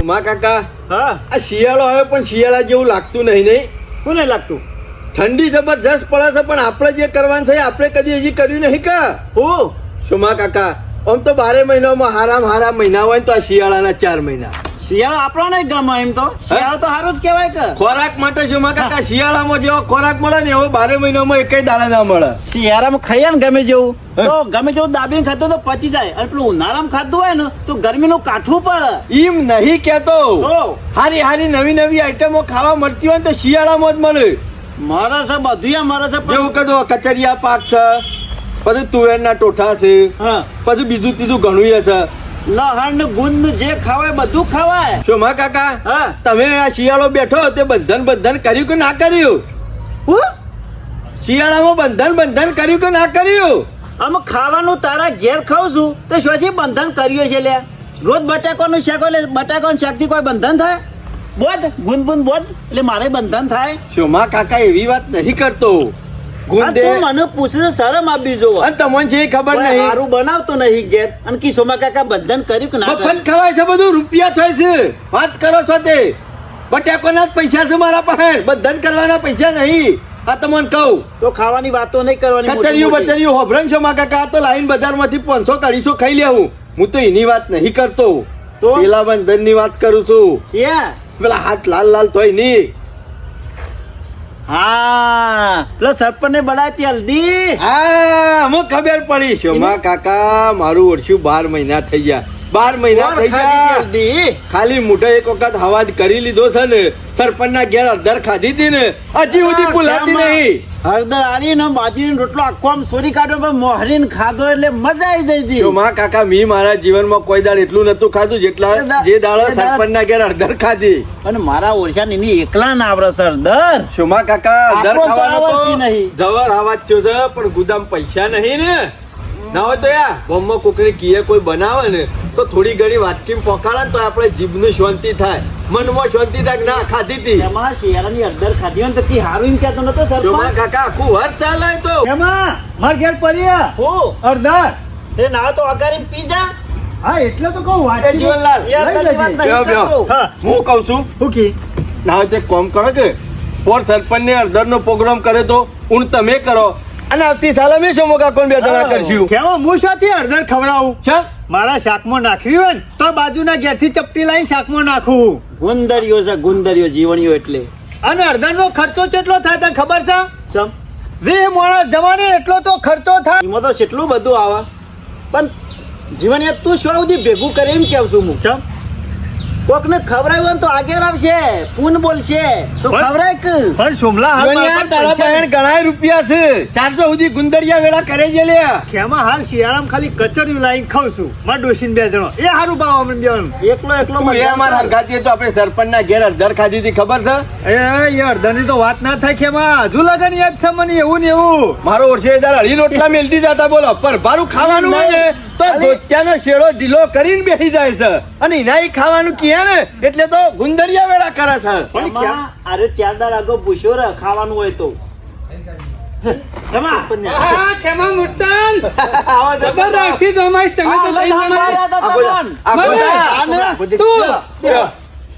માં કાકા હા આ શિયાળો આવ્યો પણ શિયાળા જેવું લાગતું નહીં. શું નહીં લાગતું? ઠંડી જબરજસ્ત પડે છે પણ આપણે જે કરવાનું છે આપણે કદી હજી કર્યું નહીં કા. હું સોમા કાકા આમ તો 12 મહિનામાં હારા મહિના હોય ને તો આ શિયાળાના 4 મહિના. શિયાળો આપણો નહીં ગમે એમ તો. શિયાળો તો સારું જ કહેવાય કે. ખોરાક માટે સોમા કાકા શિયાળામાં જેવો ખોરાક મળે ને એવો 12 મહિનામાં એકેય દાડા ના મળે. શિયાળામાં ખાઈએ ને ગમે જેવું તો ગમે જેવું દાબીને ખાતો તો પચી જાય, અને પેલું ઉનાળામાં ખાતું હોય ને તો ગરમીનું કાઠવું પડે. એમ નહીં કેતો. તો હારી નવી આઈટમો ખાવા મળતી હોય ને તો શિયાળામાં જ મળે. મારે છે બધું મારે છે. જેવું કદો કચરિયા પાક છે, પછી તુવેરના ટોઠા છે, હા પછી બીજું ત્રીજું ઘણું છે. લહણ ને ગુંદ જે ખવાય બધું ખવાય. સોમા કાકા હા તમે આ શિયાળો બેઠો તે બંધન કર્યું કે ના કર્યું? હું શિયાળામાં બંધન કર્યું કે ના કર્યું? આમ ખાવાનું તારા ઘેર ખાઉં છું તો શું બંધન કર્યું છે લે? રોજ બટાકાનું શાક એટલે બટાકાનું શાકથી કોઈ બંધન થાય? બોધ ગુંદ બોધ એટલે મારે બંધન થાય. સોમા કાકા એવી વાત નહીં કરતો. તું મને પૂછે છે શરમ આપી જોવો. અને તમને જે ખબર નહીં મારું બનાવતો નહીં ઘેર અને કી સોમા કાકા બંધન કર્યું કે ના મફત ખવાય છે બધું, રૂપિયા થાય છે. વાત કરો છો તે બટાકાના જ પૈસા છે મારા પાસે, બંધન કરવાના પૈસા નહીં. આ તમને કહું તો ખાવાની વાતો નહીં કરવાની. બચરિયું હોભરન સોમા કાકા તો લાઈન બજારમાંથી 500 ખાઈ લેવું. હું તો એની વાત નહીં કરતો, તો પેલા બંધન ની વાત કરું છું. પેલા હાથ લાલ તોય નહીં. હા પેલો સરપંચ ને બનાવી હલ્દી. હા અમુક ખબર પડી. સોમા કાકા મારું વર્ષું 12 મહિના થઈ ગયા. 12 મહિના થઈ ગયા. ખાલી મોઢે એક વખત હવાજ કરી લીધો છે ને, સરપંચ ના ઘેર અડધર ખાધી હતી ને, હજી સુધી ભૂલાતી નહીં. હળદર આલી ને બાજરીનો રોટલો આખો આમ સોરી કાઢો પણ મોહરીને ખાધો એટલે મજા આવી જઈ હતી. સોમા કાકા મી મારા જીવનમાં કોઈ દાળ એટલું નતું ખાધું જેટલા જે દાડો સરપંચ ના ઘેર અડધર ખાધી. અને મારા ઓરસા ની એકલા ના આવડે સરદાર. સોમા કાકા અડધર ખાવાનો તો નહીં જવર આવાજ થયો છે પણ ગુદામ પૈસા નહીં ને. ના હોય તો યાર ગામમાં કોકની કીએ કોઈ બનાવે ને તો થોડી ઘણી વાટકી પોકાળે તો આપણે જીભની શાંતિ થાય, મનમાં શાંતિ થાય. ના ખાધી હતી એમાં શિયાળાની અડધર ખાધી હોય તો કી હારું એમ કહેતો નતો સરપંચ. સોમા કાકા આખું વર ચાલે તો એમાં માર ઘેર પડ્યા હું અડધર. તે ના તો અગારી પી જા. હા એટલે તો કહું એ જીવનલાલ હું કઉ છું ના હોય તો એક કામ કરો કે પોર સરપંચ ને અડધર નો પ્રોગ્રામ કરે તો હું તમે કરો અને આવતી સાલે મેં સોમા કાકા બે જણા કરશું. કેવો હું સાથે અડધર ખવડાવું છે? મારા શાકમાં નાખવી હોય ને તો બાજુના ઘેરથી ચપટી લાવી શાકમાં નાખું. ગુંદરીઓ છે ગુંદરીઓ જીવણીઓ એટલે. અને અડધર નો ખર્ચો કેટલો થાય તને ખબર છે? સમ 20 માણસ જવાને એટલો તો ખર્ચો થાય. એમાં તો કેટલું બધું આવે પણ જીવણીઓ તું શું સુધી ભેગું કરે એમ કેવું છું હું. ચમ કોક ને ખવડાવ્યું હોય ને તો આગળ આવશે પૂન બોલશે તો ખવડાય કે. પણ સોમલા હાલ તારા બહેન ઘણા રૂપિયા છે 400 સુધી ગુંદરિયા વેળા કરે છે લે. ખેમાં હાલ શિયાળામાં ખાલી કચરિયું લાવીને ખાઉં છું માર ડોશીને 2 જણો એ સારું ભાવ અમને બેવાનું. એકલો તું એ અમારા હંગાતી તો આપણે સરપંચ ના ઘેર અડધર ખાધી હતી ખબર છે? એ અડધરની તો વાત ના થાય ખેમાં. હજુ લગન યાદ છે મને એવું ને એવું. મારો વર્ષે અઢી રોટલા મેલતી જતા બોલો પર ભારું ખાવાનું હોય ને તો ગોત્યાનો શેડો ઢીલો કરીને બેસી જાય છે અને એના ખાવાનું કિયા ને એટલે તો ગુંદરિયા વેળા કરે છે. અરે 4 દાડા આગળ પૂછ્યો રે ખાવાનું હોય તો.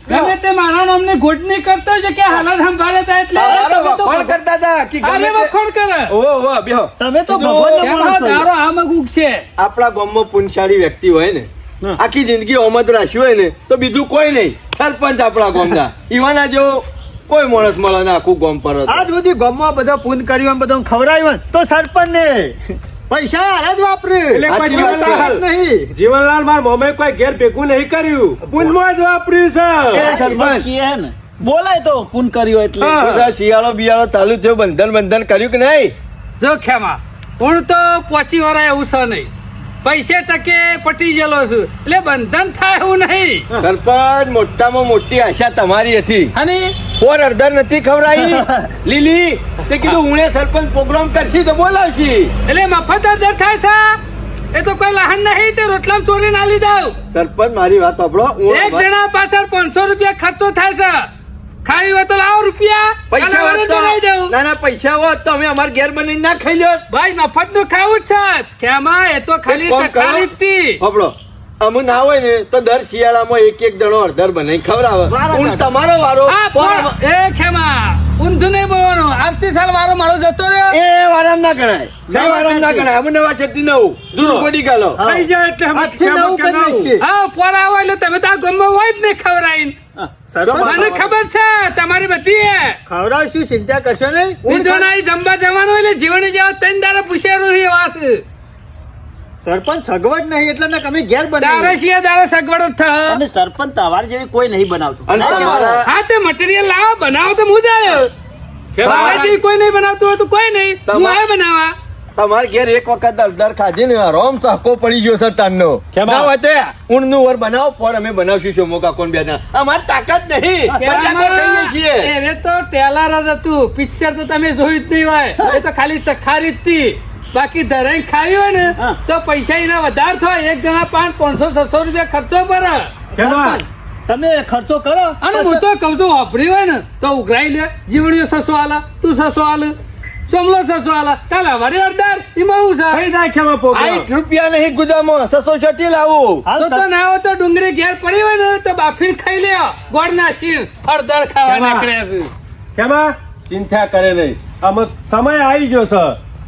ગમે તે મારા નામની ઘોટ નહીં કરતો છે કે હાલત સંભાળે હતા એટલે વખોડ કરતા હતા કે અરે વખોડ કરે. ઓહો બેહો તમે તો એમાં તારો આમગુક છે. આપણા ગામમાં પુણ્યશાળી વ્યક્તિ હોય ને આખી જિંદગી ઓમદ રાખ્યું હોય ને તો બીજું કોઈ નહીં, સરપંચ આપણા ગામના. ઈવાના જો કોઈ માણસ મળે ને આખું ગામ પર આજ સુધી ગામમાં બધા પૂન કર્યું બધા ખવડાવ્યું તો સરપંચ ને પૈસા હાલ જ વાપરે નહીં. જીવનલાલ માર મમ્મી કોઈ ઘેર ભેગું નહીં કર્યું, પૂનમાં જ વાપર્યું છે. સરપંચ બોલાય તો પૂન કર્યો એટલે. શિયાળો બિયાળો ચાલુ થયો, બંધન કર્યું કે નહીં? જો ખેમા હું તો પહોંચી વરાય એવું છે નહીં, પૈસે ટકે પટી ગયેલો છું એટલે બંધન થાય એવું નહીં. સરપંચ મોટામાં મોટી આશા તમારી હતી અને પોર અડધર નથી ખવડાવી લીલી તે કીધું હું સરપંચ પ્રોગ્રામ કરશી તો બોલાવશી એટલે મફત જ થાય છે. એ તો કોઈ લહાન નહીં તે રોટલા ચોરી ના લીધા. સરપંચ મારી વાત સાંભળો. એક જણા પાછળ 500 રૂપિયા ખર્ચો થાય છે. ખાવી હોય તો લાવો રૂપિયા, પૈસા હોત તો ના પૈસા હોત તો અમે અમાર ઘેર બનાવીને ના ખાઈ લ્યો. ભાઈ મફત નું ખાવું જ છે. કેમાં એ તો ખાલી ખાલી જ હતી. સાંભળો અમે ના હોય ને તો દર શિયાળામાં એક જણો અડધર બનાવી ખવડાવે વારા ઊંઘ કાઢો. તમારો વારો આ પણ એ ખેમા ઊંધું નહીં બોલવાનું. આવતી સાલ વારો મારો જતો રહ્યો. એ વારામ ના ગણાય નવા વારામ ના ગણાય અમે નવા છેતી નવું જૂનું પડી ગાલો થઈ જાય એટલે અમે આજથી કેમ નવું કે કરી નવું? દઈશું. હા પોર આવો એટલે તમે તો આ ગમમાં હોય જ નહીં ખવડાવીને. મને ખબર છે તમારી બધી ખવડાવશું, ચિંતા કરશો નહીં. બીજો ના જમવા જવાનું એટલે જીવણી જેવા ત્રણ દાડા પૂછેલું છે વાત. સરપંચ સગવડ નહીં એટલે ને અમે ઘેર તારે બનાવી. શિયા દાડા સગવડ જ થાય. અને સરપંચ તવાર જેવી કોઈ નહીં બનાવતું. અને તમારા હા તે મટીરિયલ લાવો બનાવો તો હું જ આવ્યો. બાબાજી કોઈ નહીં બનાવતું હોય તો કોઈ નહીં હું આવ્યો બનાવવા. તમારે ઘેર એક વખત અડધર ખાધી ને રોમ સહકો પડી ગયો છે તારનો કેમ? ના હોય તે ઊંડનું વર બનાવો પર અમે બનાવશું શોમો કાકોને બે જણા. અમારી તાકાત નહીં બટાકો ખાઈએ છીએ એને તો ટેલર જ હતું. પિક્ચર તો તમે જોયું જ નહીં હોય. એ તો ખાલી ચખારી જ હતી. બાકી ધરાઈ ખાવી હોય ને તો પૈસા એના વધારે થાય. એક જણા 500, 500, 600 રૂપિયા ખર્ચો પર. કેમાં? તમે ખર્ચો કરો. અને હું તો કઉ છું વાપરી હોય ને તો ઉઘરાઈ લે. જીવણીઓ 600 આલા, તું 600 આલ, ચોમલો 600 આલા, કાલ હવારે અડધાર. એમાં હું છે થઈ જાય કેમાં પોગો? 60 રૂપિયા નહીં ગુદામાં 600 છથી લાવું હાલ તો ના હોય તો ડુંગળી ઘેર પડી હોય ને તો બાફીને ખાઈ લે. ગોળ નાખી અડધાર ખાવા કેમાં? નાખ્યા છે. કેમાં? ચિંતા કરે નહીં. અમે સમય આવી ગયો છે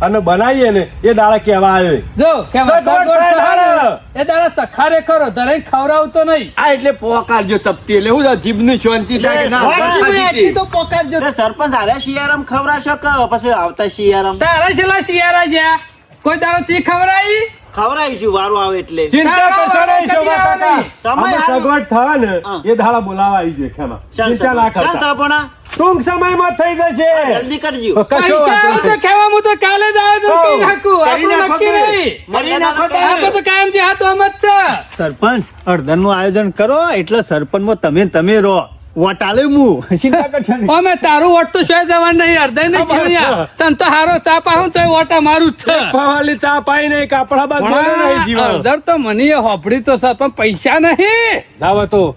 અને બનાવીએ ને એ દાડા કેવા આવે. જો કેમ સગવડ થાય દાડા. એ દાડા ચખારે ખરો ધરાઈ ખવડાવતો નહીં. આ એટલે પોકારજો ચપટી એટલે હું જીભની શાંતિ થાય કે ના વાંચી ખાધી નહીં, હતી. આટલી તો પોકારજો. એટલે સરપંચ હારે શિયારામ ખવડાવશો કે પછી આવતા શિયારામ તારા છેલ્લા શિયાળા જ્યાં કોઈ દાડો તી ખવડાવી. ખવડાવીશું વારો આવે એટલે. ચિંતા તારા કરશો વાળા નહીં કદી શોભા કાકા. આવે સમય અમે હારો. સગવડ થાય ને હા. એ દાડા બોલાવા આવી જાય ખેમા. ચાલ, ચિંતા ના ચાલ, કરતા. તાપણા. ટૂંક સમયમાં થઈ જશે. જલ્દી કરજો. કશો પૈસા વાંધો આવે તો નહીં. કહેવા હું તો કાલે જ આવે તો હો. કહી નાખું. કરી આપણું નાખો નક્કી કે? નહીં. મરી નાખો કે? આપણે તો કાયમ જે હાથ આમ જ છે. સરપંચ અડધર નું આયોજન કરો એટલે સરપંચમાં તમે રહો. વોટ આલે હું ચિંતા કરશો નહીં. અમે તારું વોટ તો શોય જવાનું નહીં. અડધાઈ નહીં અમારું જીવણ્યા. છે. તને તો હારો ચા પાહું તોય વોટા મારું જ છે. ફવાલી ચા પાઈ નહીં કાપડા બાદ બોલે નહીં જીવન. અડધર તો મને એ હોપડી તો છે પણ પૈસા નહીં. લાવો તો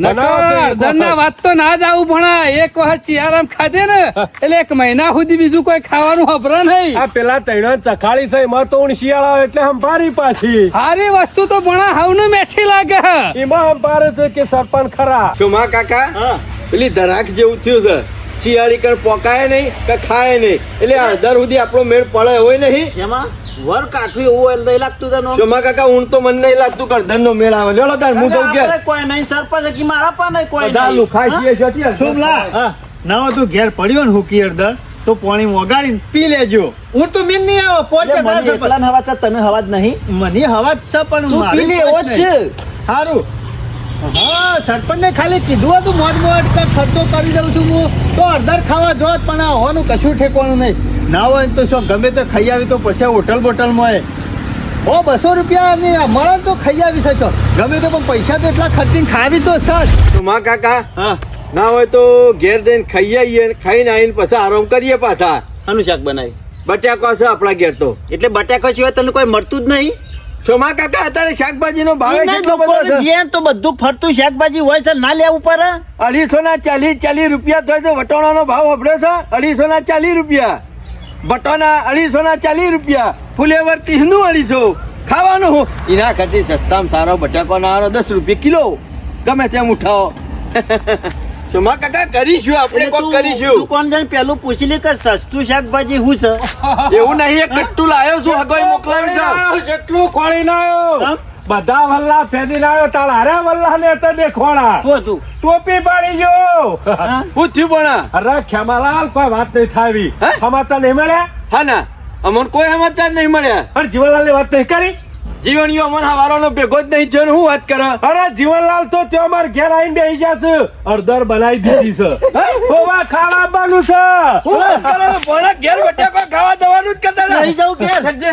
બનાવો તો એક અડધર ના વખત. વાત તો ના જ આવું ભણા. એક વખત શિયારામ ખાધે ને એટલે 1 મહિના સુધી બીજું કોઈ ખાવાનું હભરા નહીં. આ પેલા તૈણા ચખાડી છે એમાં તો ઊણ શિયાળા એટલે હંપારી પાછી સારી વસ્તુ તો ભણા હાવનું મેઠી લાગે. એમાં હંપારે છે કે સરપંચ ખરા. શોમા કાકા પેલી ધરાક જેવું થયું છે શિયાળી કણ પોકાય નહીં કે ખાય નહીં એટલે અડધર સુધી આપણો મેળ પડે હોય નહીં એમાં વર કાઠું એવું હોય એટલે લાગતું તને. શોમા કાકા ઊંઘ તો મને નહીં લાગતું કે અડધર નો મેળ આવે લ્યો તાર હું કહું કે આપણે કોઈ નહીં સરપંચ કી મારા પણ નહીં કોઈ બધા નહીં. લુખાઈ છીએ જ્યોતિ અડધર શુભલા ખાય. ના હોય તો ઘેર પડ્યો ને હુકી અડધર તો પાણી મોગાડીને પી લેજો. હું તો મીન નહીં આવો પોટ એટલે મને એકલાને હવા છે, તને હવા જ નહીં. મને હવા જ છે પણ તું પી લે એવો જ છે. સારું. હા સરપંચને ખાલી કીધું હતું મોટ કે ખર્ચો કરી દઉં છું હું તો અડધર ખાવા જોત પણ આ હોવાનું કશું ઠેકવાનું નહીં. ના હોય ને તો શું ગમે તે ખાઈ આવી તો પછી હોટલ બોટલમાં ઓ 200 રૂપિયા ની મળે ને તો ખાઈ આવી શકો ગમે તે પણ પૈસા તો એટલા ખર્ચીને ખાવી તો સર. શોમા કાકા હા ના હોય તો ઘેર જઈને ખાઈ આવીએ ખાઈને આવીને પછી આરામ કરીએ પાછા. આનું શાક બનાવી બટાકા છે આપણા ઘેર તો એટલે બટાકા સિવાય તને કોઈ મળતું જ નહીં. શોમા કાકા અત્યારે શાકભાજી નો ભાવ એના કેટલો બધો દુકાને છે જ્યાં તો બધું ફરતું શાકભાજી હોય છે ના લેવું પડે. 250 રૂપિયા થાય છે વટોણા નો ભાવ આપડે છે 250 રૂપિયા બટોના 240 રૂપિયા ફુલેવર 30 નું 250 ખાવાનું હું એના કરતી સસ્તામાં સારો બટાકો ના 10 રૂપિયા કિલો ગમે તેમ ઉઠાવો શોમા કાકા કરીશું આપણે એટલે કોક તું કરીશું કોણ જણ પેલું પૂછી લે કે સસ્તું શાકભાજી શું છે. એવું નહીં એક કટ્ટુ લાયો છું હગોઈ મોકલાવ્યું છે આયો, જેટલું ખોળી ના આવ્યો. કેમ? બધા વલ્લા ફેદી ના આવ્યો તાળ હારે વલ્લા ને તો દેખોડા શું હતું? ટોપી પાડી ગયો. હા? હું થયું પણ અરે ખેમાલાલ કોઈ વાત નહીં થાવી. હે? સમાચાર નહીં મળ્યા હા ના અમને કોઈ સમાચાર નહીં મળ્યા અરે જીવનલાલ ની વાત નહીં કરી. જીવણીઓ અમને હવારોનો ભેગો જ નહીં થયો ને હું વાત કરે અરે જીવનલાલ તો ત્યાં અમાર ઘેર આવીને બેસી ગયા છે. અડધર બનાવી દીધી છે. હોવા ખાવા આવવાનું છે. હું વાત કરે તો ભોળા ઘેર બટાકા ખાવા જવાનું જ કરતા હતા. લઈ જાઉં ઘેર. હેડજે,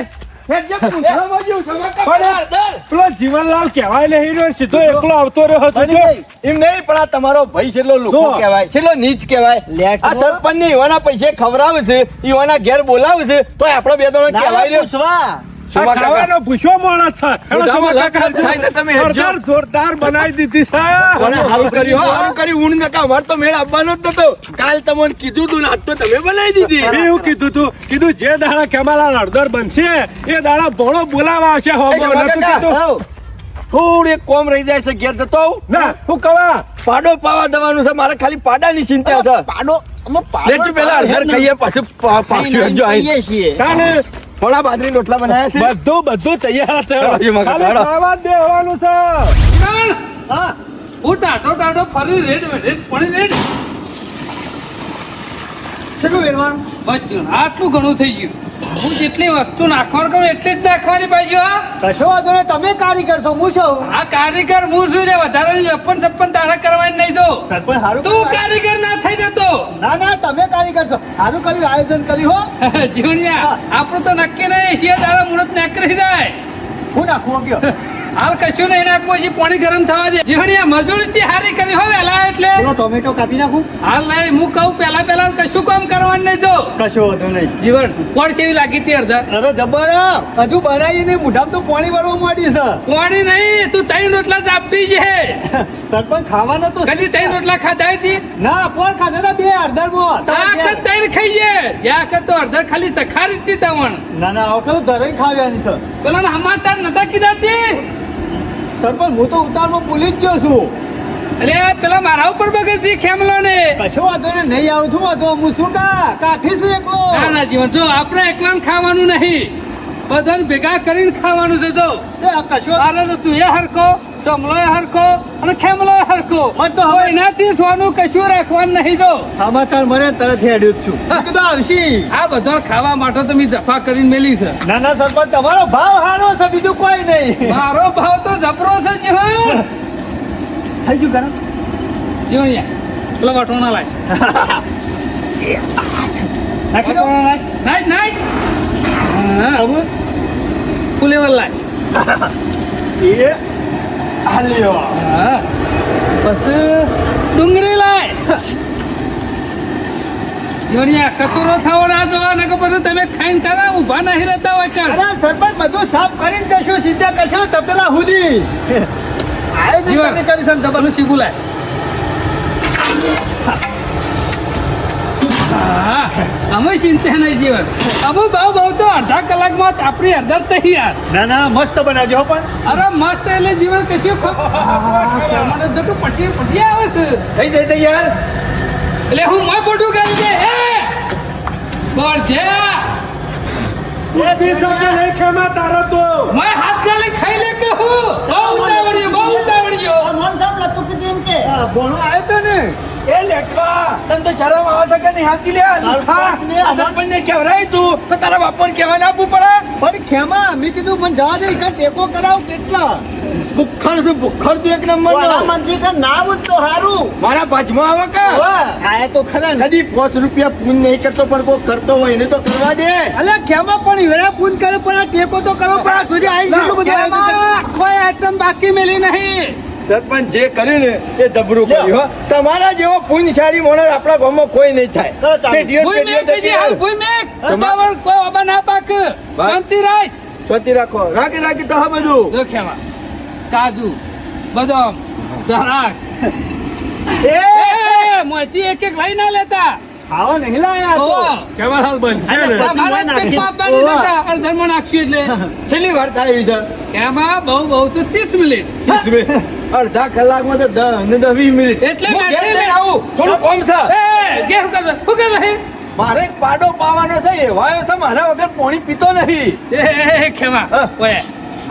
હેડજે, પૂછવામાં જ્યું, શોમા કાકા, પણ અડધર. પેલો જીવનલાલ કહેવાય નહીં રહ્યો સીધો એકલો આવતો રહ્યો હતો જો. એમ નહીં પણ આ તમારો ભાઈ છેલ્લો લોકો જો. કહેવાય છેલ્લો નીચ કહેવાય લેટવો. આ સરપંચ ને ઈવાના પૈસે ખવડાવે છે ઈવાના ઘેર બોલાવે છે તો આપણો બે ત્રણ ના કહેવાય રહ્યો પૂછવા. શોમા આ કાકા, ખાવાનો પૂછ્યો માણસ છે. હેડો મોઢામાં શોભા કાકા, લપ થાય તો તમે હેડજો. અડધર જોરદાર બનાવી દીધી છે. કોને હારું કર્યું હો, હારું કર્યું ઊંઘ નકા અમાર તો મેળ આવવાનો જ નતો કાલ તમને કીધું તું ને આજ તો તમે બનાવી દીધી મેં એવું કીધું તું કીધું જે દાડા કેમાલાલ અડધર બનશે એ દાડા ભોળો બોલાવા આવશે હોમો. એ શોભા નતું કાકા, કીધું. હઉ. થોડું એક કોમ રહી જાય છે ઘેર જતો આવું ના હું કવા પાડો પાવા દવાનું છે મારે ખાલી પાડાની ચિંતા છે પાડો અમે પાડો લેટ પેલા અડધર ખાઈએ પાછું પાછું જો આઈ ખાઈએ છીએ કાને થોડા બાજરી રોટલા બનાવ્યા છે બધું તૈયાર છે ચાલો, એ મગા ખાલી કાઢો. ખાવા જ દેવાનું છે પણ હા હું ટાટો ફરી રેડ પાણી રેડ કેટલું વેરવાનું બચ્યું આટલું ઘણું થઈ ગયું હું જેટલી વસ્તુ નાખવાનું કરું એટલી જ નાખવાની બાજુ હા કશો વાંધો નહીં તમે કારીગર છો હું છું આ કારીગર હું શું છે વધારે લપન સપન તારા કરવાની નહીં દો સરપંચ સારું તું કર્યું. કારીગર ના થઈ જતો ના ના તમે કારીગર છો સારું કર્યું આયોજન કર્યું હો જીવણિયા આપણું તો નક્કી નહીં છે તારા મુહૂર્ત નાકરી જાય હું નાખું ગયો હાલ કશું નહીં નાખવું હજી પાણી ગરમ થવા દે જીવણિયા મજૂરી હારી કરી હો વહેલા એટલે પેલો ટોમેટો કાપી નાખું હાલ નહીં હું કહું પેલા કશું કામ કરવાનું નહીં જો કશો વાંધો નહીં જીવન કોણ છે એવી લાગી હતી અડધા અરે જબર હજુ બનાવી નહીં મોઢામાં તો પાણી વળવા માંડ્યું છે પાણી નહીં તું ત્રણ રોટલા જ આપી છે સરપંચ ખાવાના તો કદી ત્રણ રોટલા ખાધા હતી ના પોર ખાધા હતા બે અડધરમાં આ વખત ત્રણ ખાઈએ જ્યાં વખત તો અડધા ખાલી ચખારી જ હતી તવણ ના ના આ વખત ધરાઈ ખાવ્યાની છે પેલા સમાચાર નતા કીધા હતી સરપંચ હું તો ઉતારમાં ભૂલી જ ગયો છું એટલે પેલા મારા ઉપર બગડતી ખેમલો ને કશો વાંધો નહીં નહીં આવું છું વાંધો હું શું કાફી છું એકલો ના ના જીવન જો આપણે એકલાને ખાવાનું નહીં બધાને ભેગા કરીને ખાવાનું છે જો એ આ કશો તારે તો તું એ હરખો ચમલો એ હરખો અને ખેમલો એ હરખો પણ તો હવે- એનાથી સોનું કશું રાખવાનું નહીં જો સમાચાર મને તરત હેડ્યું જ છું મેં કીધું આવશી આ બધા ખાવા માટે તો મેં જફા કરીને મેલી છે ના ના સરપંચ તમારો ભાવ હારો છે બીજું કોઈ નહીં મારો ભાવ તો જબરો છે જીવન થઈ ગયું ગરમ જીવણિયા પેલા વટોણા લાય નાખી દો વટોણા લાય નાય હા હવે ફુલેવર લાય એ હાલ્યો હા પછી ડુંગળી લાય જીવણિયા કચરો થવો ના જોવા ને કે પછી તમે ખાઈને કરા ઊભા નહીં રહેતા હોય ચાલ અરે સરપંચ બધું સાફ કરીને જશો સીધા કરશો તપેલા સુધી આયોજન જીવન તમે કરી છે ને પેલું શીખું લાય હા અમે ચિંતા નહીં જીવન અમે બહુ તો અડધા કલાકમાં આપણી અડધા તૈયાર ના ના મસ્ત બનાવજો હો પણ અરે મસ્ત એટલે જીવન કશું મને તો પટી પટી આવે છે થઈ જાય તૈયાર એટલે હું મય પોટું કરી દે એ ગોળજ્યા એ બી સમજે નહીં ખેમા તારો તો મય હાથ ચાલે ખાઈ લે કે હું બહુ ઉતાવળ્યો મન સાહેબ લતું કીધું એમ કે આ ભણો આવ્યો તો ને એ લેટવા તને તો શરમ આવે છે કે નહીં આવતી લે સરપંચને સરપંચને કહેવરાય તું તો તારા બાપાને કહેવાને આપવું પડે પણ ખેમા મેં કીધું મને જવા દે કે ટેકો કરાવ કેટલા ભૂખડ છે ભૂખડ તું એક નંબર વાળા નો મંત્રી કે ના આવું જ તો હારું મારા બાજમાં આવે કે આયા તો ખરા ને કદી 5 રૂપિયા પૂન નહીં કરતો પણ કોઈ કરતો હોય એને તો કરવા દે અલ્યા ખેમા પણ વેળા પૂન કરે પણ આ ટેકો તો કરવો પડે સુધી આવી ના, કેટલું બધું આયોજન કરે. એમાં કોઈ આઈટમ બાકી મેલી નહીં સરપંચ જે કર્યું ને એ જબરું કર્યું હો તમારા જેવો પુણ્યશાળી માણસ આપણા ગામમાં કોઈ નહીં થાય ચાલો, ચાલો. પેઢીઓ ભૂઈ મેક પેઢીઓ બીજી હાલ ભૂઈ મેક ઉતાવળ કોઈ ઓબા ના પાક બસ. શાંતિ રાખ સ્વતી રાખો રાખી તો હા બધું જો ખેમા કાજુ બદામ દરાક એ મોતી એક એક લઈ ના લેતા ખાવા નહીં લાયા ઓ તો કેવા હાલ બનશે ને તમારા જ પેટમાં આપવાની દેતા અડધરમાં નાખશું એટલે છેલ્લી વાર થાય એવી છે ખેમા બહુ તો 30 મિનિટ 30 મિનિટ અડધા કલાકમાં તો 10 ને 20 મિનિટ એટલે હું ઘેર બેટરી જઈને આવું થોડું કોમ છે એ ઘેર શું કરે નહીં મારે એક પાડો પાવાનો છે એવાયો છે મારા વગર પાણી પીતો નહીં એ ખેમા ઓય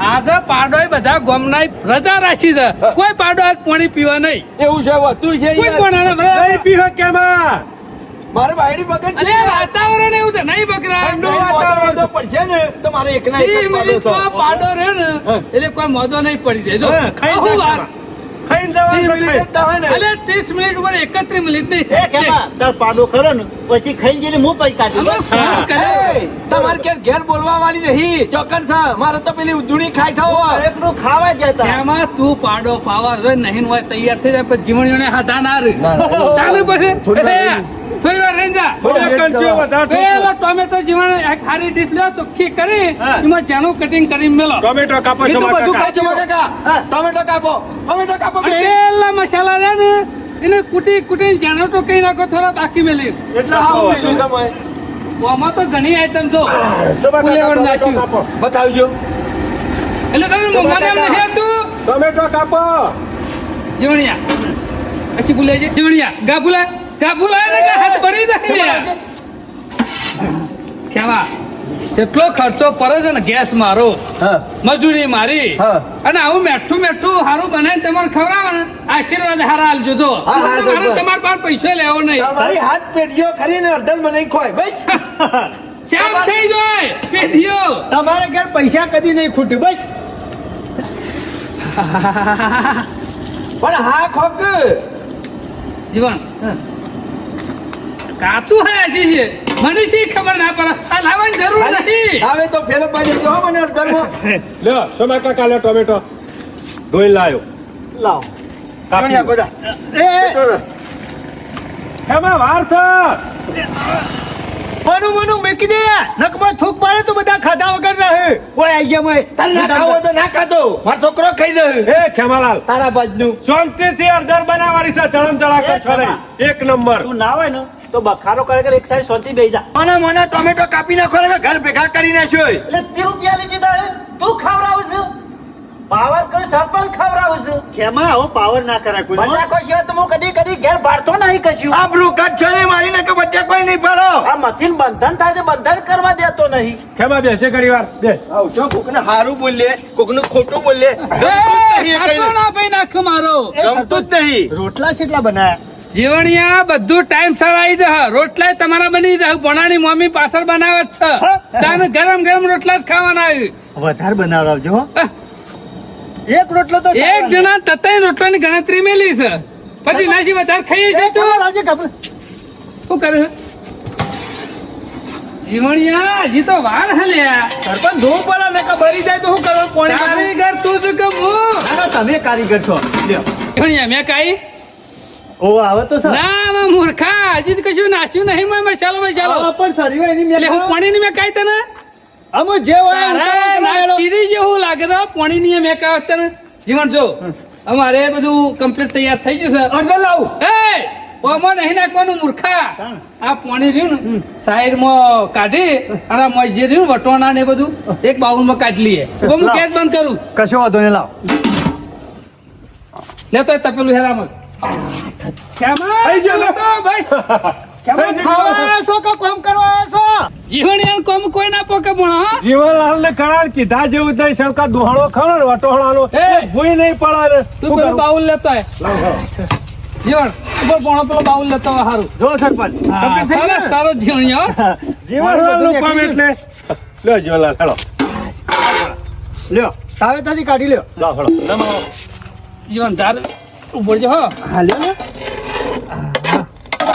આજે પાડોય બધા ગોમનાય રજા રાખી છે કોઈ પાડો આજ પાણી પીવા નહીં એવું છે વધુ છે કોઈ યાર. પણ નહીં પીવો કેમાં મારે બાયડી બગડ અલે વાતાવરણ એવું છે નહીં બકરા ઠંડુ વાતાવરણ તો પડશે ને તો મારે એકના એક જ 30 પાડો મિનિટમાં છે. પાડો રહે ને હા. એટલે કોઈ મોદો નહીં પડી જાય જો હા, ખાઈ આવું જા વાર. ખાઈને 30 જવાનું મિનિટ જ થાય ને. અલે 30 મિનિટ ઉપર 31 મિનિટ નહીં એ થાય. કેમાં તાર પાડો ખરો ને પછી ખાઈ જઈને હું પૈ કાઢી અમે શું કરે? એ, તમારે ક્યાં ઘેર બોલવા વાળી નહીં ચોકન છે મારે તો પેલી ઉધુણી ખાઈ ખાવ હોય. એકલું ખાવા જતા એમાં તું પાડો પાવા જોઈએ નહીં હોય તૈયાર થઈ જાય પછી જીવણીઓને હાથા ના રે ના, ના. ચાલે પછી થોડી વાર એટલે થોડી વાર રહી જા થોડી વાર કંચો વધારે પેલો ટોમેટો જીવણ એક સારી ડીશ લ્યો ચોખ્ખી કરી હા. એમાં જાનું કટિંગ કરી મેલો ટોમેટો કાપો છો કીધું બધું કાકા. કાચો કાકા ટોમેટો કાપો ટોમેટો કાપો અને બે. પેલા મસાલા રહ્યા ને એને કુટી જાણો તો કઈ નાખો થોડા બાકી મેલી એટલા આવું ખાવા લીધું તમે. આમાં તો ઘણી આઈટમ જો છો કાકા, ફુલેવર ટોમેટો નાખ્યું કાપો. બતાવજો એટલે તને મમ્માને એમ નહીં હતું કાપો જીવણિયા પછી બોલે છે જીવણિયા ગા બોલાય ને કે હાથ પડી જાય કેવા કેટલો ખર્ચો પડે છે ને ગેસ મારો હા મજૂરી મારી હા. અને આવું મેઠું સારું બનાવીને તમારે ખવડાવો ને આશીર્વાદ હારા આલજો જો હા, હા, મારે બરાબર. તમારા પાસે પૈસો લેવો નહીં તમારી હાથ પેટીઓ ખરીને અડધર મને ખોય ભાઈ શામ થઈ જાય પેઢીઓ તમારે ઘેર પૈસા કદી નહીં ખૂટ્યું બસ પણ હા ખોક જીવન કાચું હે હજી છે મને શી ખબર ના પડે આ લાવવાની જરૂર નથી હવે તો ફેર પાડી જો મને અડધરમાં લ્યો સોમા કાકા લ્યો ટોમેટો ધોઈ લાયો લાવ ગણ્યા બધા એ એમાં વાર છે મનું મેકી દે નકમાં થૂક પાડે તો બધા ખાધા વગર રહે ઓય આઈ ગયા મેં તાર ના ખાવો તો ના ખાતો મારો છોકરો ખાઈ દે એ ખેમાલાલ તારા બાજનું શાંતિથી અડધર બનાવવાની છે ચડમ ચડાકર છો રે એક નંબર તું ના હોય ને તો બખારો કરે એક સાઈડ શાંતિ બેસી જા મોના ટોમેટો કાપી નાખો ને ઘર ભેગા કરી નાખ્યો એટલે તે રૂપિયા લઈ દીધા હે તું ખવડાવે છે પાવર કર સરપંચ ખવડાવે છે કેમાં આવો પાવર ના કરાય કોઈ બટાકો સિવાય તો હું કદી ઘેર બારતો નહીં કશું આબરૂ કાઢ છો ને મારી ને કે બચ્ચા કોઈ નહીં પાડો આ મથીન બંધન થાય તો બંધન કરવા દેતો નહીં ખેમા બેસે ઘડી વાર બે આવ છો કોકને હારું બોલે કોકનું ખોટું બોલે આટલો ના ભાઈ નાખ મારો ગમતું જ નહીં રોટલા કેટલા બનાયા જીવણિયા બધું ટાઈમ સર આવી જશે રોટલા તમારા બની જાય ભણાની મમ્મી પાછળ બનાવે જ છે તાને ગરમ ગરમ રોટલા જ ખાવાના આવ્યું વધારે બનાવડાવજો હો એક રોટલો તો એક જણા તતાય રોટલાની ગણતરી મેલી છે પછી નાસી વધારે ખાઈએ છે તું આજે ખબર શું કર્યું જીવણિયા હજી તો વાર હલ્યા સરપંચ ધોવું પડે ને કે ભરી જાય તો શું કરવાનું પાણી કારીગર તું છે કે હું ના, ના, તમે કારીગર છો લ્યો જીવણિયા મેં કાઈ ઓ આવે તો સર ના માં મૂર્ખા હજી તો કશું નાખ્યું નહીં મેં મસાલો પણ સરી ની એટલે હું પાણી ની મેં કાઈ તને અમુ જે હોય એ તારે ઉતાવળ ના કરાયેલો. ચીરી જેવું લાગે તો પાણી ની મેં કાઈ તને જીવન જો અમારે બધું કમ્પ્લીટ તૈયાર થઈ ગયું છે અડધો લાવું એ ઓમાં નહીં નાખવાનું મૂર્ખા આ પાણી રહ્યું ને સાઈડ માં કાઢી અને આ મોય જે રહ્યું ને વટવાના ને એ બધું એક બાઉલ માં કાઢી લઈએ તો હું ગેસ બંધ કરું કશો વાંધો નહીં લાવ લેતો તપેલું હેરામત થઈ ગયો ને? તમે ખાવા આવ્યા છો કે કામ કરવા આવ્યા છો જીવન યાર કોમ કોઈ ના પોકે પણ હા જીવનલાલ ને કરાર કીધા જેવું થઈ સરકાર દોહણો ખરો ને વટોહણાનો એ! ભૂઈ નહીં પડે તું પેલું બાઉલ લેતો આય જીવન ઉપર પોણો પેલો બાઉલ લેતો હોય સારું જો સરપંચ હા, complete થઈ ગયું સરસ ને? સારો જીવણિયો હો. જીવનલાલ નું કામ એટલે લ્યો જીવનલાલ હેલો લ્યો તાવેતાથી કાઢી લ્યો લો હેલો નમાવો જીવન ધાર ઉપર જો હો હા લ્યો ને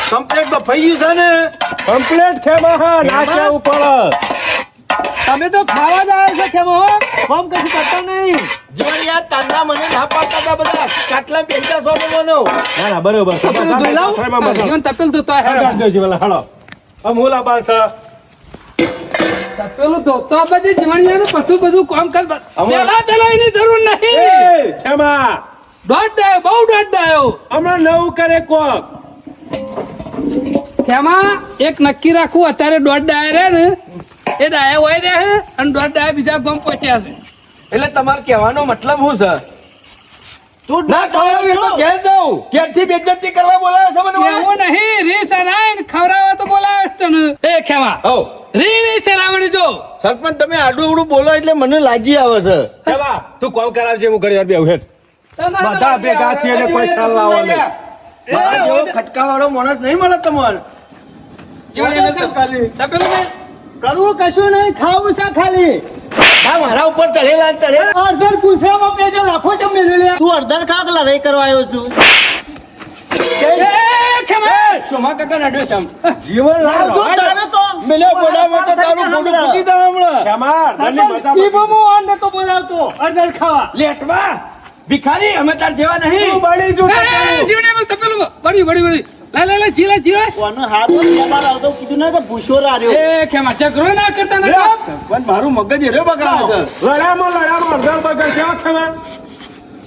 કમ્પ્લેટ બફાઈ ગયું છે ને કમ્પ્લેટ ખેમા હા નાખ્યા ઉપર તમે તો ખાવા જ આવ્યા છો કેમ હો કામ કશું કરતા નહીં જીવન યાર તાંડા મને ના પાડતા હતા બધા કાટલા પેંચા સો મને ના ના બરોબર તપેલું ધોઈ લાવું? જીવન તપેલ ધોતો આય હેરો. હળગાડજો જીવનલાલ હેલો અમૂલા બાંસ તપેલું ધોતો આ બધી જીવણિયાનું પછી બધું કામ કર અમાર- પેલા એની જરૂર નહીં એ ખેમા દોઢ ડાયો બહુ દોઢ ડાયો હમણાં નવું કરે કોક તેમાં એક નક્કી રાખવું અત્યારે દોઢ ડાયા રહે ને એ ડાયા હોય રહે અને દોઢ ડાયા બીજા ગામ પહોંચ્યા છે એટલે તમારે કહેવાનો મતલબ શું છે તું ના ખવડાવી તો ઘેર દઉં ઘેરથી બેઇજ્જતી કરવા બોલાવે છે મને એવું નહીં રીસ અનાય ખવડાવવા તો બોલાવે છે તને એ ખેવા હો રી નહીં ચલાવવાની જો સરપંચ તમે આડું અવડું બોલો એટલે મને લાગી આવે છે ખેમા તું કોમ કરાવજે હું ઘડી વાર બેહું હેઠ બધા ભેગા થઈએ ને કોઈ ખ્યાલ લાવો નહીં મારા જેવો ખટકાવાળો માણસ નહીં મળે તમારે તપેલું મેં કરવું કશું નહીં ખાવું છે ખાલી આ મારા ઉપર ચડેલા ને ચડેલા અડધર પૂછવામાં બે જે લાખો જમ મેળવ્યા તું અડધર ખાવ કે લડાઈ કરવા આવ્યો છું સોમા કાકા નડ્યો છે આમ. જીવનલાલ તું તમે તો મેલ્યો બોલાવો તો તારું મોઢું ફૂટી દઉં હમણાં ખેમા ધની મજા ઈ બહુ હું નતો બોલાવતો અડધર ખાવા લેટવા ભિખારી અમે તાર જેવા નહીં બળી જુ જીવને તપેલું બળી બળી બળી લે જીલા જીલા કોનો હાથ પર બાર આવતો કીધું ના તો ભૂસો રાર્યો એ ખેમા ઝઘડો ના કરતા ને પણ મારું મગજ એરો બગાડે છે લડામાં અડધર બગડ કેવા ખેમા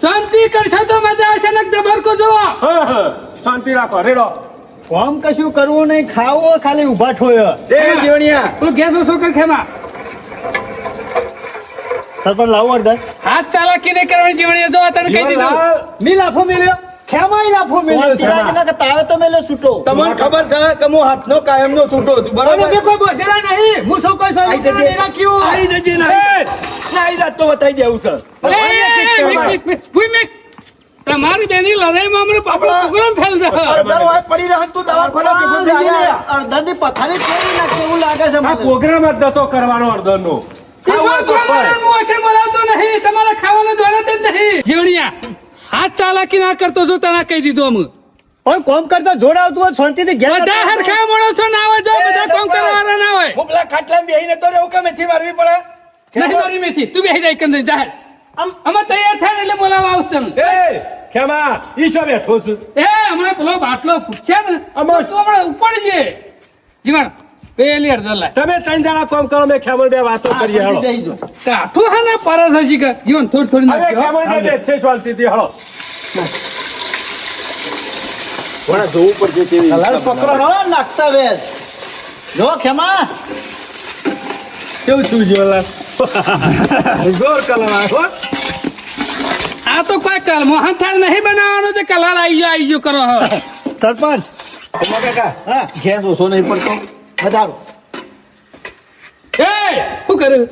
શાંતિ કરશો તો મજા આવશે ને દબરકો જોવો હા, શાંતિ રાખો રેડો કામ કશું કરવું નહીં ખાવું ખાલી ઉભા ઠોય એ જીવણિયા તું ગેસ ઓછો કર ખેમા સરપંચ લાવો અડધર હાથ ચાલાકી નહીં કરવાની જીવણીઓ જો તને કહી દીધું જીવનલાલ, મી લાફો મેલ્યો ખેમાય લાફો મેલ્યો શાંતિ રાખે ને કે તાવે તો મેલો છૂટો તમને ખબર છે કે હું હાથનો કાયમનો છૂટો છું અને બરાબર મેં કોઈ બોધેલા નહીં હું સૌ કોઈ આઈ સૌ જજે. રાખ્યું આઈ જજે ને આઈ જાત તો બતાઈ દેવું છે તમારી બેની લડાઈમાં અમને પાપડો પ્રોગ્રામ ફેલ છે અડધર હોય પડી રહે તું દવાખાના ભેગો થઈ જાય અડધરની પથારી ફેરવી નાખશે એવું લાગે છે આ મને પ્રોગ્રામ જ નતો કરવાનો અડધરનો. એમાં તમારા હું અઠે બોલાવતો નહીં તમારા ખાવાના દોડત જ નહીં જીવણિયા હાથ ચાલાકી ના કરતો જો તને કહી દીધું અમે પણ કોમ કરતા જોડ આવતું હોય શાંતિથી ઘેર બધા હરખા માણસો ના હોય જો બધા કામ કરવાના ના હોય હું પેલા ખાટલામાં બેહીને તો રહેવું કે મેથી મારવી પડે નહીં મારી મેથી તું બેસી જાય કંદ જાહેર અમે તૈયાર થાય ને એટલે બોલાવા આવું તને એ ખેમા ઈ શું બેઠો છું એ હમણાં પેલો બાટલો ફૂટશે ને અમાર- તો તું હમણાં ઉપાડી જે જીવણ પેલી અડધર લાય તમે ત્રણ જણા કામ કરો મેં ખેમણ બે વાતો કરીએ હળો જઈ જો કાઠું હા ના પરસ હજી કે જીવન થોડી થોડી હવે નાખજો, હો. ખેમણ બે છે શાંતિથી હળો વણા જોવું પડશે કેવી કલર પકડો હો નાખતા વેસ જો ખેમા કેવું છું જીવનલાલ જોર કલર આવ્યો આ તો કોઈ કલ મોહનથાળ નહીં બનાવવાનો તે કલર આવી ગયો કરો હો સરપંચ હા ગેસ ઓછો નહીં પડતો વધારો એ શું કર્યું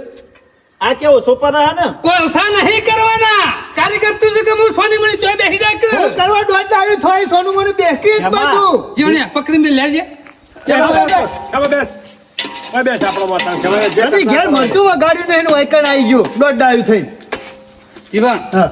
આ કેવો સોપર હે ને કોલસા નહીં કરવાના કારીગર તું છે કે હું સોની મણી તો બેસી જાય કે હું કરવા દોડ આવ્યું થોય સોનું મને બેસકી જ બધું જીવણિયા પકડીને લેજે ખેમા બેસ ઓય બેસ આપણો માતા ખેમા જે જલ્દી ઘેર મરચું વગાડ્યું ને એનું વાયકણ આવી ગયું દોડ આવ્યું થઈ જીવણ હા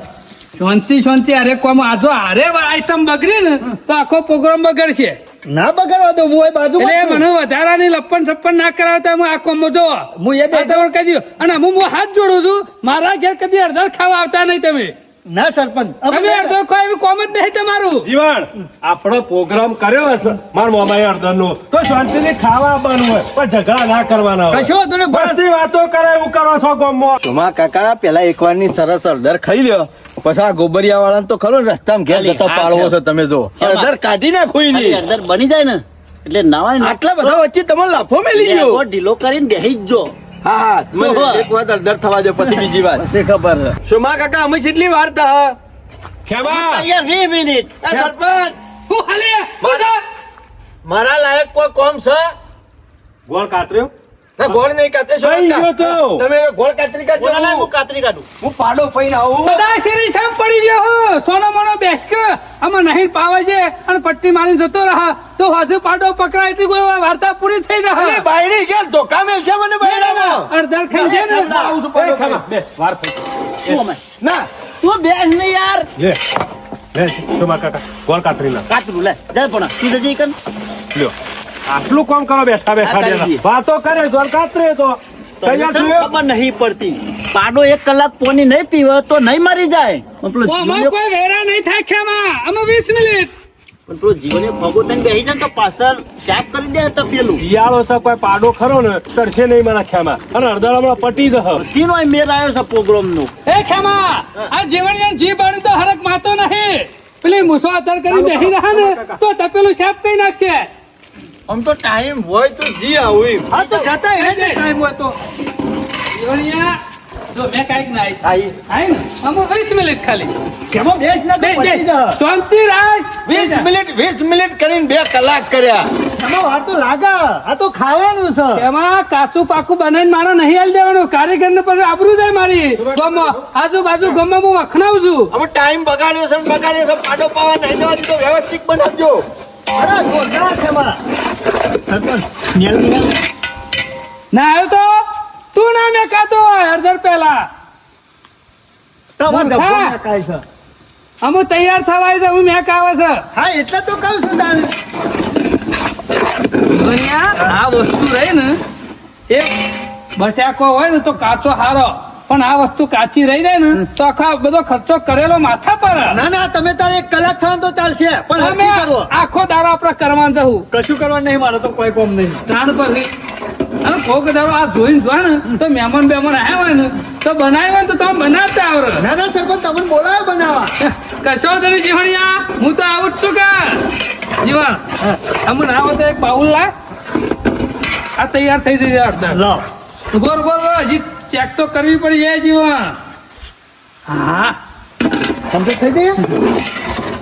શાંતિ શાંતિ અરે કોમ આજો હારે આઈટમ બગડી ને તો આખો પ્રોગ્રામ બગડશે ના બગાડવા દો હું એ બાજુ એટલે મને વધારાની લપન છપ્પન ના કરાવતા હું આ કોમ જો હું એ બે આ તમને કહી દઉં અને હું હાથ જોડું છું મારા ઘેર કદી અડધર ખાવા આવતા નહીં તમે ના સરપંચ તમે અડધો કોઈ એવી કોમ જ નહીં તમારું જીવન આપણો પ્રોગ્રામ કર્યો હશે મારા મામાએ અડધરનો તો શાંતિથી ખાવા આવવાનું હોય પણ ઝઘડા ના કરવાના હોય કશો વાંધો નહીં ભલે. બધી વાતો કરે એવું કરો છો ગામમાં સોમા કાકા પેલા એકવારની સરસ અડધર ખાઈ લ્યો પછી આ ગોબરિયા વાળા તો ખરો ને રસ્તામાં ઘેર ખાલી જતા આ પાળવો ઘેર. છો તમે જો અડધર કાઢી નાખો ખાલી એની. અંદર બની જાય ને એટલે નાવાય ને આટલા બધા વચ્ચે તમે લાફો મેલી એટલે ગયો આખો ઢીલો કરીને બેહી જ જો હા હા મને એક વાત અડધર થવા દે પછી બીજી વાત પછી ખબર છે સોમા કાકા અમે કેટલી વાર થા ખેમા અહીંયા 20 મિનિટ સરપંચ હું હાલે શું છે? મારા લાયક કોઈ કોમ છે ગોળ કાતર્યો ના, ગોળ નહીં કાતે કઈ ગયો તો? તમે ગોળ કાતરી બોલા ના, કાઢજો હું કાતરી કાઢું હું પાડો પૈને આવું બધા શેરી સામ પડી ગયો હો સોનો મોનો બેસ કે આમાં નહીં પાવે છે અને પટ્ટી મારી જતો રહા તો વધુ પાડો પકડાય એટલી કોઈ વાર્તા પૂરી થઈ અરે જાય બાયરી ઘેર ધોકા મેલશે મને બૈરામાં. અડધર ખાઈ જાય ને એ ખેમા બે વાર થઈ શું અમે ના તું બેસ ને યાર લે લે તમારા કાકા ગોળ કાતરી ના કાતરું લે જા પણ તું જજે કન લ્યો આટલું કામ કરો બેઠા બેઠા આ કરી બેઠા. દઈએ. વાતો કરે ગોળ કાતરે તો તૈયાર તને છું ખબર નહીં પડતી પાડો 1 કલાક પોની નહીં પીવે તો નહીં મરી જાય પણ પેલો અમાર જીવને- કોઈ વેરા નહીં થાય ખેમાં અમે 20 મિનિટ પણ પેલો જીવને ભોગો થઈને બેસી જાય ને તો પાછળ સાફ કરી દે તો પેલું શિયાળો છે કોઈ પાડો ખરો ને તરશે નહીં મારા ખ્યામાં અને અડધા હમણાં પટી જશે તીનો મેર આવ્યો છે પ્રોગ્રામ નો એ ખેમા આ જીવણિયા જી બાણી તો હરક માતો નહીં પેલી મુસો અતર કરી બેસી રહ્યા ને તો તપેલું સાફ કઈ નાખશે આમ તો ટાઈમ હોય તો જી આવું એમ. હા તો જતા એ ટાઈમ હોય તો જીવણિયા જો મેં કાંઈક ના આઈ. આઈ ને અમે 20 મિનિટ ખાલી કેમો બેસ ના તો બે પતી જા શાંતિ રાખ 20 મિનિટ કરીને 2 કલાક કર્યા આમાં વાર તો લાગે આ તો ખાવાનું છે એમાં કાચું પાકું બનાવીને મારે નહીં હાલ દેવાનું કારીગર ને પછી આબરૂ જાય મારી ગામમાં આજુબાજુ ગામમાં હું વખણાવું છું હવે ટાઈમ બગાડ્યો છે ને બગાડ્યો છે પાડો પાવા નહીં દેવાથી તો વ્યવસ્થિત બનાવજો અરે જોરદાર છે મારા સરપંચ સ્મેલ મેલ ના આવ્યો તો તું ના મેં કાતો હોય અડધર પહેલા તમાર મૂર્ખા. ડબ્બો નાખાય છે અમે તૈયાર થવાય છે હું મેં કાવે છે હા એટલે તો કહું છું તારે દુનિયા આ વસ્તુ રહી ને એ બટાકો હોય ને તો કાચો હારો પણ આ વસ્તુ કાચી રહી જાય ને તો આખા બધો ખર્ચો કરેલો માથા પર ના ના તમે તારે 1 કલાક થવાનું તો ચાલશે પણ અમે હરખી કરવો આખો દારો આપણે કરવાનું જવું કશું કરવા નહીં મારે તો કોઈ કોમ નહીં ત્રણ પર અને કોક દારો આ જોઈને જો ને તો મહેમાન બેમાન આવ્યા હોય ને તો બનાવ્યો હોય ને તો તમે બનાવતા આવડે ના ના સરપંચ તમને બોલાયો બનાવવા કશો તને જીવણિયા હું તો આવું જ છું કે જીવણ અમને આવો તો એક બાઉલ લાય આ તૈયાર થઈ જશે અડધા લાવ બોર બોર બોર હજી ચેક તો કરવી પડી જાય જીવન. હા કમ્પ્લીટ થઈ ગઈ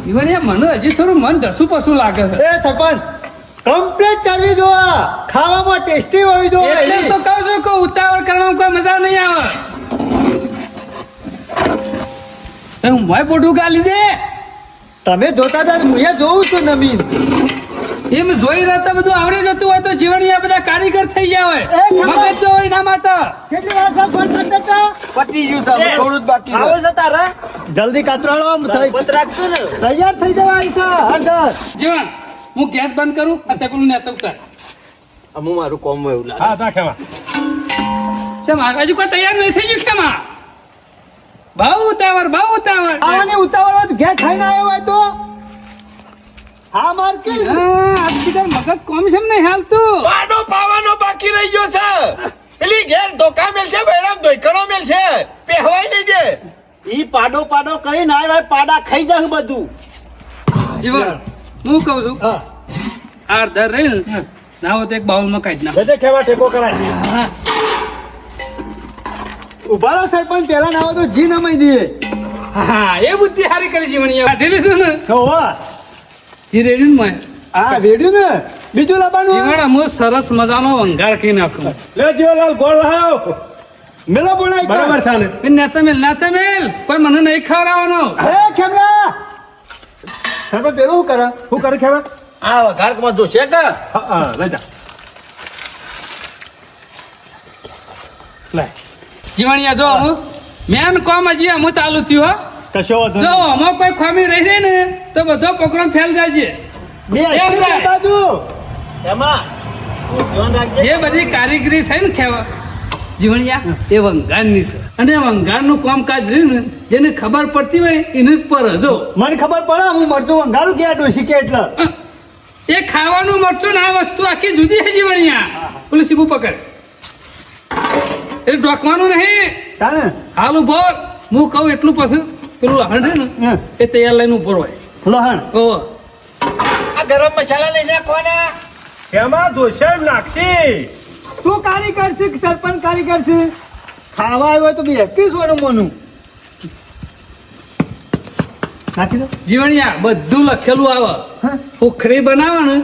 જીવન યાર મને હજી થોડું મન ઢસું પસું લાગે છે. એ સરપંચ કમ્પ્લીટ ચાલવી દો આ. ખાવામાં ટેસ્ટી હોવી દો એટલે તો કહું છું કે ઉતાવળ કરવામાં કોઈ મજા નહીં આવે. એ હું મોય પોટું ગાલી દે તમે જોતા હતા હું એ જોઉં છું નમીન. એમ જોઈ રહેતા બધું આવડી જતું હોય તો જીવણીયા બધા કારીગર થઈ ગયા હોય. એ ખબર. મગજ જો હોય એના માટે. કેટલી વાર સાહેબ ફોન કરતા હતા? પતી ગયું છે હવે થોડું જ બાકી છે. આવો છે તારા જલ્દી કાતરાળો આમ થઈ- પત રાખજો ને. તૈયાર થઈ જવાય છે હળદર. જીવન હું ગેસ બંધ કરું આ તકલું ને ઉતાર. અમુક મારું કોમ એવું લાગે હા તા ખેમા કેમ હજુ કોઈ તૈયાર નહીં થઈ ગયું કેમાં? બહુ ઉતાવળ બહુ ઉતાવળ. આવાની ઉતાવળ હોય તો ઘેર ખાઈને આવ્યો હોય તો હા માર્કેટ આજથી તાર મગજ કોમ છે નહીં હાલતું. પાડો પાવાનો બાકી રહી ગયો છે. પેલી ઘેર ધોકા મેલ છે બૈરામ ધોઈકણો મેલ છે પહેવાય નહીં દે. ઈ પાડો પાડો કરીને આવ્યા પાડા ખાઈ જાય બધું. જીવન હું કહું છું હા આ દર રહી ને ના હોય તો એક બાઉલમાં કાઢી નાખ. જજે ખેમા ટેકો કરાય હા ઉભા રહો સરપંચ પેલા ના હોય તો જી નમાઈ દઈએ. હા એ બુદ્ધિ સારી કરી જીવણીયા કાઢી લીધું ને હોવા. જી રેડી ને હા વેડ્યું ને બીજું લાવવાનું હોય? જીવણ હું સરસ મજાનો વંગાર કરી નાખું. લે જીવલાલ ગોળ લાયો મેલો બોલાય છે. બરાબર છે ને નાતા મેલ કોઈ મને નહીં ખવડાવવાનો. હે ખેમલા સરપંચ પેલું શું કરે? શું કરે ખેમા આ વઘારમાં જોશે કે હા હા લઈ જા જીવણીયા જો હું મેન કોમ હજી અમુક ચાલુ થયું હો. કશો વાંધો જો નહીં. આમાં કોઈ ખામી રહી જાય ને તો બધો પ્રોગ્રામ ફેલ જાય છે. બે આઈસ્ક્રીમ જાય. બાજુ. એમાં તું ધ્યાન રાખજે. જે બધી કારીગરી છે ને ખેવા જીવણિયા એ વંગારની છે અને વંગારનું કામકાજ રહ્યું ને જેને ખબર પડતી હોય એને જ પર જો મને ખબર પડે હું મરચું વંગારું કે આ ડોસી કે એટલે એ ખાવાનું મરચું ને આ વસ્તુ આખી જુદી છે જીવણિયા. પેલું સીબું પકડ એટલે ઢોકવાનું નહીં. તાને હાલ ઉભો હું કહું એટલું પછી પેલું લહણ છે ને હે. એ તૈયાર લઈને ઉભો હોય. લહણ ઓહો. આ ગરમ મસાલા લઈ નાખવાના. ખેમા જોશે એમ નાખશી તું કારીગર છે કે સરપંચ કારીગર છે ખાવા આવ્યો હોય તો બે 21 મોનું નાખી દો જીવણિયા બધું લખેલું આવે. હા. ઉખડી બનાવે ને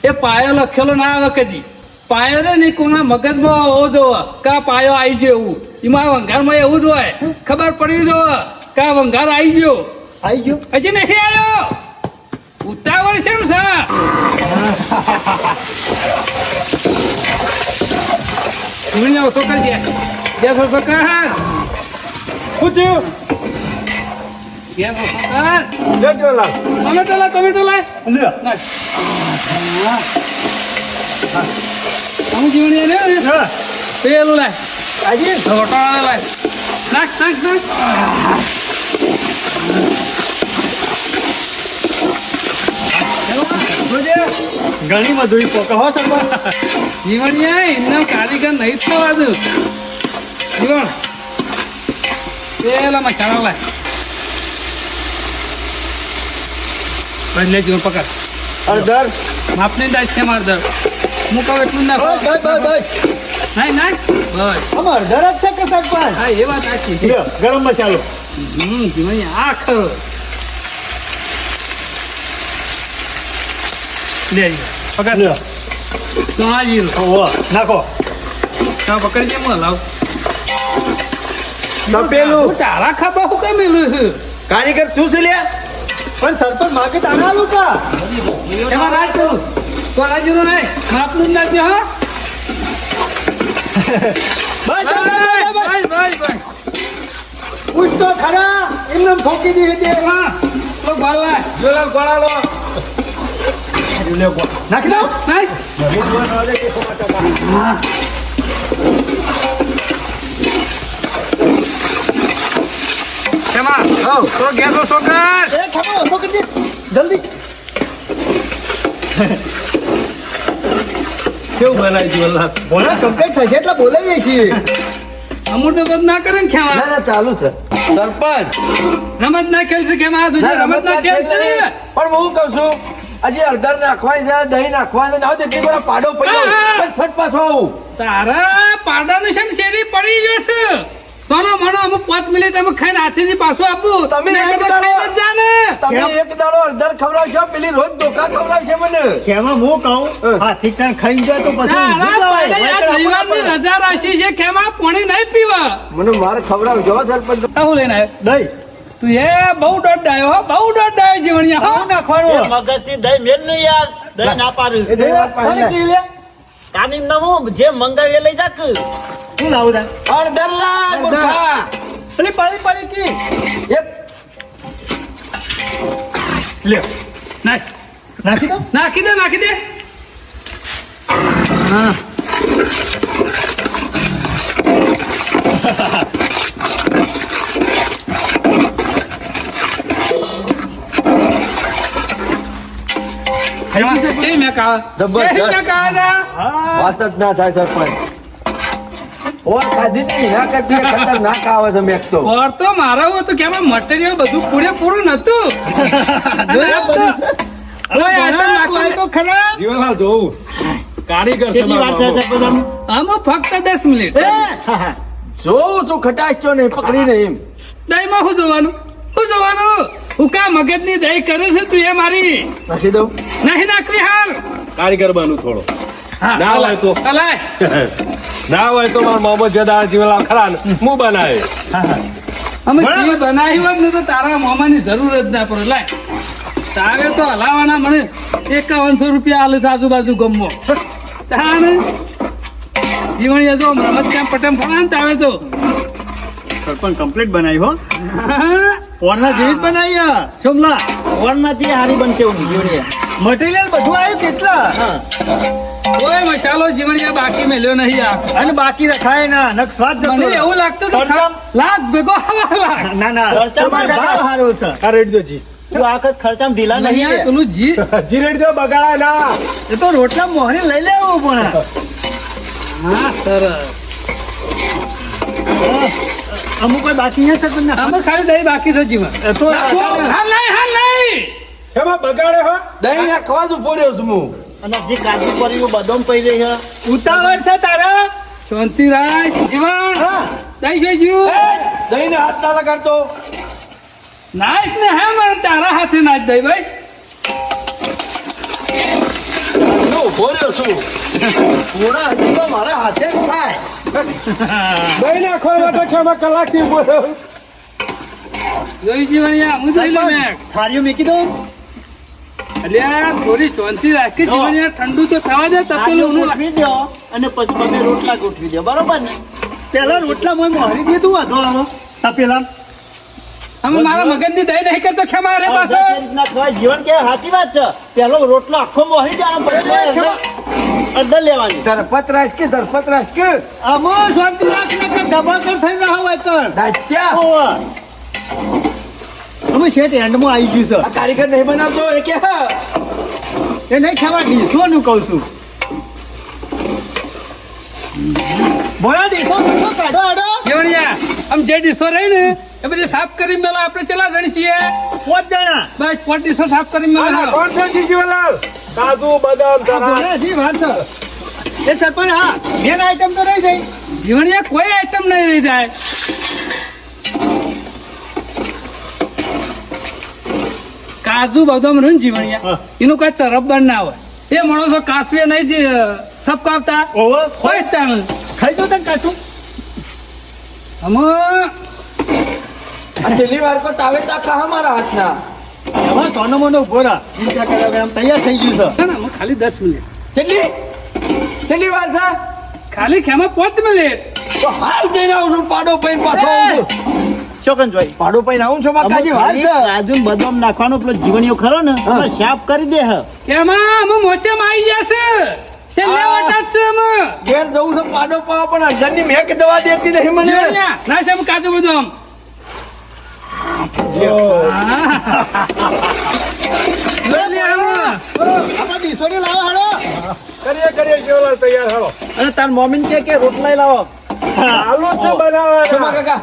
એ પાયો લખેલો ના આવે કદી. પાયો રે ને કોના મગજમાં હોવો જોવે કે આ પાયો આવી ગયો એવું. એમાં વંગારમાં એવું જ હોય ખબર પડી જોવે કે આ વંગાર આવી ગયો. આવી ગયો હજી નહીં આવ્યો. ઉતાવળ છે એમ છે. જીવણિયા ઓછો કરી દે. ગેસ ઓછો કર. શું થયું ગેસ ઓછો કર. લે જીવલાલ ટમેટો લાય. લ્યો. નાખ. આમ જીવણિયા ને હા. પેલું લાય. આજે વટાણા લાય. નાખ. ઘણી મધુરી પોકા હો સરપંચ જીવણિયા એમના કારીગર નહીં થવા દઉં. જીવણ પેલા મસાલા લાય. બંને જીવન પકડ. હળદર માપની દાય છે માર દર. હું કહું એટલું જ નાખો. બસ નાખ. બસ આમ અડધર જ છે કે સરપંચ હા એ વાત સાચી છે. લ્યો ગરમ મસાલો જીવણિયા આ ખરો. લે પકડ. લ્યો તો આ જીરું ઓહો નાખો હા પકડી દે હું લાવ. તપેલું હું તારા ખાબા હું કેમ મેલું છું. કારીગર તું છે લ્યા. પણ સરપંચ માગે તાના લુકા એમાં રાજ કરું તો રાજ્યનું નહીં માપનું જ નાખજો હા. બસ બસ. પૂછ તો ખરા એમને ઠોકી દીધી તે હા તો ગોળ લાય. જીવલાલ ગોળા લો લે ગોળ નાખી દો નાખ. શેમાં? તો ગેસ ઓછો કર. એ ખબર ઓછો કરી દે જલ્દી કેવું બનાવી જીવલાલ બોલા કમ્પ્લીટ થશે એટલે બોલાવીએ છીએ અમૃત બંધ ના કરે ને ખેમા. ના ચાલુ છે સરપંચ રમત ના ખેલશે કેમ આ તુજે રમત ના ખેલશે. પણ હું કહું છું હજી હળદર નાખવાની છે, દહીં નાખવાનું ના હોય તો એટલી બધા પાડો પડી હા, હા. ફટફટ પાછો આવું. તારા પાડાની છે ને શેરી પડી જશે સોનો મનો અમુક 5 મિનિટ અમે ખાઈને હાથેથી પાછું આપું તમે ને એક કદાચ ખાઈને જ જા ને. તમે એક દાડો હળદર ખવડાવશો, પેલી રોજ ધોકા ખવડાવશે મને. કેમાં હું કહું હાથી કાન ખાઈ જાય તો પછી તારા ઊંધું જવાય. પાડે આ રવિવારની રજા રાખી છે કેમાં પાણી નહીં પીવા મને મારે ખવડાવજો સરપંચ. આ હું લઈને આવ્યો દહીં તું એ બહુ દોડ ડાયો હો બહુ દોડ ડાયો જીવણિયા હો હું નાખવાનું મગજથી દહીં મેલ નહીં યાર દહીં ના પાડ્યું એ દહીં વાત પાડી ખાલી પી લે. કાની નવું જે મંગાવીએ લઈ જાક હું લાવું તાન? હળદર લાવ, મૂર્ખા. પેલી પડી પડી કી એ લે નાખ નાખી દો નાખી દે નાખી દે કેમ મેં કહા જબરદસ્ત. કેમ મેં કહા હતા? હા વાત જ ના થાય સરપંચ. ઓર ખાધી હતી એના કરતી ખતરનાક આવે છે મેક તો. ઓર તો મારા હોય તો કેમાં મટીરિયલ બધું પૂરેપૂરું નતું અને આ તો કોઈ item નાખો લાય તો ખરા જીવનલાલ જોવું કારીગર છે કેટલી વાર મારો થશે મામો. બધા આમાં ફક્ત 10 મિનિટ જોઉં તું ખટાશો નહીં પકડીને એમ. દહીંમાં શું જોવાનું શું જોવાનું હું કા મગજની દહીં કરે છે તું એ મારી નાખી દઉં. નહીં નાખવી હાલ કારીગર બનું થોડો હા, ના હોય તો. અલાય ના હોય તો મારા મોહમ્મદ જદાર જીવનલાલ ખરા ને હું બનાવે અમે ઘી બનાવી હોત ને તો તારા મોમાની જરૂર જ ના પડે લાય તારે તો હલાવાના મને 5100 રૂપિયા આલે છે આજુબાજુ ગમો તાને જીવણીએ જો રમત ક્યાં પટેમ ફળા ને તાવે તો સરપંચ કમ્પ્લીટ બનાવી હો હા, ઓરના જેવી જ બનાવી હે. સોમલા ઓરમાંથી હારી બનશે ઊંધિયું મટીરિયલ બધું આવ્યું કેટલા કોઈ મસાલો જીવણીએ બાકી મેલ્યો નહીં આ અને બાકી રખાય ના નક સ્વાદ જતો મને રહે. એવું લાગતું કે ખર્ચમ? લાખ ભેગો હવા લાખ ના ના ખર્ચા તમારો માં ભાવ સારો છે આ રેડ દો જી તું આ વખત ખર્ચામાં ઢીલા નહીં નહીં આ રે. પેલું જી જી રેડ દો બગાડાય ના એ તો રોટલા મોહરી લઈ લેવું પણ હા સરસ અમુક કોઈ બાકી છે સરપંચ ના આમાં ખાલી દહીં બાકી છે જીવન એ તો હાલ નહીં એમાં બગાડે હો દહીં નાખવા જ ઉભો રહ્યો છું હું. અને જે કાજુ પર્યું બદામ પડી રહી છે ઉતાવળ છે તારા શાંતિ રાખ જીવન હા. દહીં જોઈ જ્યું એ, દહીંને હાથ ના લગાડતો. નાઈફ ને હે મારે તારા હાથે નાચ દઈ ભાઈ હું ઉભો રહ્યો છું. થોડા હજી તો મારા હાથે જ થાય. દહીં નાખવા માટે છમાં કલાકથી ઉભો રહ્યો. જોઈ જીવણિયા હું જોઈ લઉં મેં થાળીઓ મૂકી દઉં એટલે આ થોડી શાંતિ રાખી જીવણિયા ઠંડુ તો થવા દે કાજુ તપેલું ઊનું ગોઠવી દો અને પછી તમે રોટલા ગોઠવી દો બરોબર ને પેલા રોટલા મોહરી દીધું વાંધો આવો તપેલા અમે મારા મગજની દહીં નહીં કરતો ખેમા રે પાછો જે રીતના ખવાય, જીવન કે સાચી વાત છે પેલો રોટલો આખો મોહરી દેવાનો પછી અડધા લેવાની ધરપત રાખ કે ધરપત રાખ કે. અમો શાંતિ રાખ ને કે ધબાકર થઈ રહ્યા હોય તો દાચ્યા. ઓવા. અમે શેઠ એન્ડમાં આવી ગયું છે આ કારીગર નહીં બનાવતો એ કે હા. એ નહીં ખાવા ડીશોનું કહું છું બોલા ડીશો ડીશો કાઢો આડો જીવણિયા આમ જે ડીશો રહી ને એ બધી સાફ કરી મેલા આપણે ચલા ગણી છીએ 5 જણા બસ 5 ડીશો સાફ કરી આ મેલા કોણ છે જી જીવનલાલ કાજુ બદામ આ જરા બોલા હજી વાત છે એ સરપંચ હા મેન આઈટમ તો રહી જાય જીવણિયા કોઈ આઈટમ નહીં રહી જાય કાજુ બદામ રહ્યું ને જીવણિયા હા. એનું કઈ તરફબાર ના હોય એ માણસો કાચુએ નહીં જે થપકાવતા ઓવો હોય જ તાણ ખાઈ દો તને કાચું અમે આ છેલ્લી વાર કો તાવે તા ખા મારા હાથના. હવે સોનો મોનો ઉભો રહા ચિંતા કર્યા વગર આમ તૈયાર થઈ ગયું છે ના, ના, અમે ખાલી 10 મિનિટ છેલ્લી વાર છે. ખાલી ખેમાં 5 મિનિટ તો હાલ જઈને આવું છું પાડો પૈન પાછો આવું છું. ચોકનભાઈ પાડો પૈન આવું છું કાજી વાર છે. કાજુ ને બદામ નાખવાનો પેલો જીવણીઓ ખરો ને એમાં શાપ કરી દે હ ખેમાં અમે મોચામાં આવી જશે છેલ્લે આ. વટા જ છે અમે ઘેર જવું છે પાડો પાવા પણ અડધની મેક દવા દેતી નહીં મને. જીવણિયા, ના છે અમે કાજુ બદામ આપણે ડીશોને લાવો હાલો કરીએ જીવનલાલ તૈયાર હાલો અને તાર મમ્મી કે રોટલા લાવો આલુ છે શોભા બનાવવાના કાકા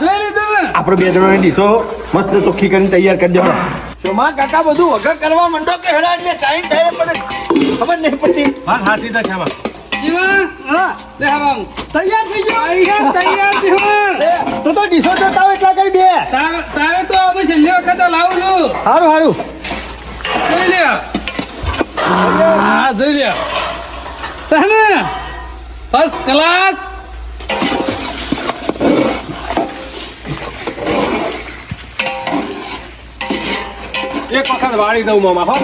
જોઈ લીધું ને આપણે બે જણાની ડીશો મસ્ત ચોખ્ખી કરીને તૈયાર કરી દેવા શોમા કાકા બધું વગર કરવા માંડો કે હેડા એટલે ટાઈમ થાય પણ ખબર નહીં પડતી હા હાથી તો ખેમા જીવન હા લે હવામ તૈયાર થઈ ગયો તૈયાર જીવન તો ડીસો તો તાવ એટલા કરી દે તારે તો અમે છેલ્લી વખત લાવું છું સારું સારું જોઈ લે હા જોઈ લે સહને ફર્સ્ટ ક્લાસ એક વખત વાળી દઉં મામા હો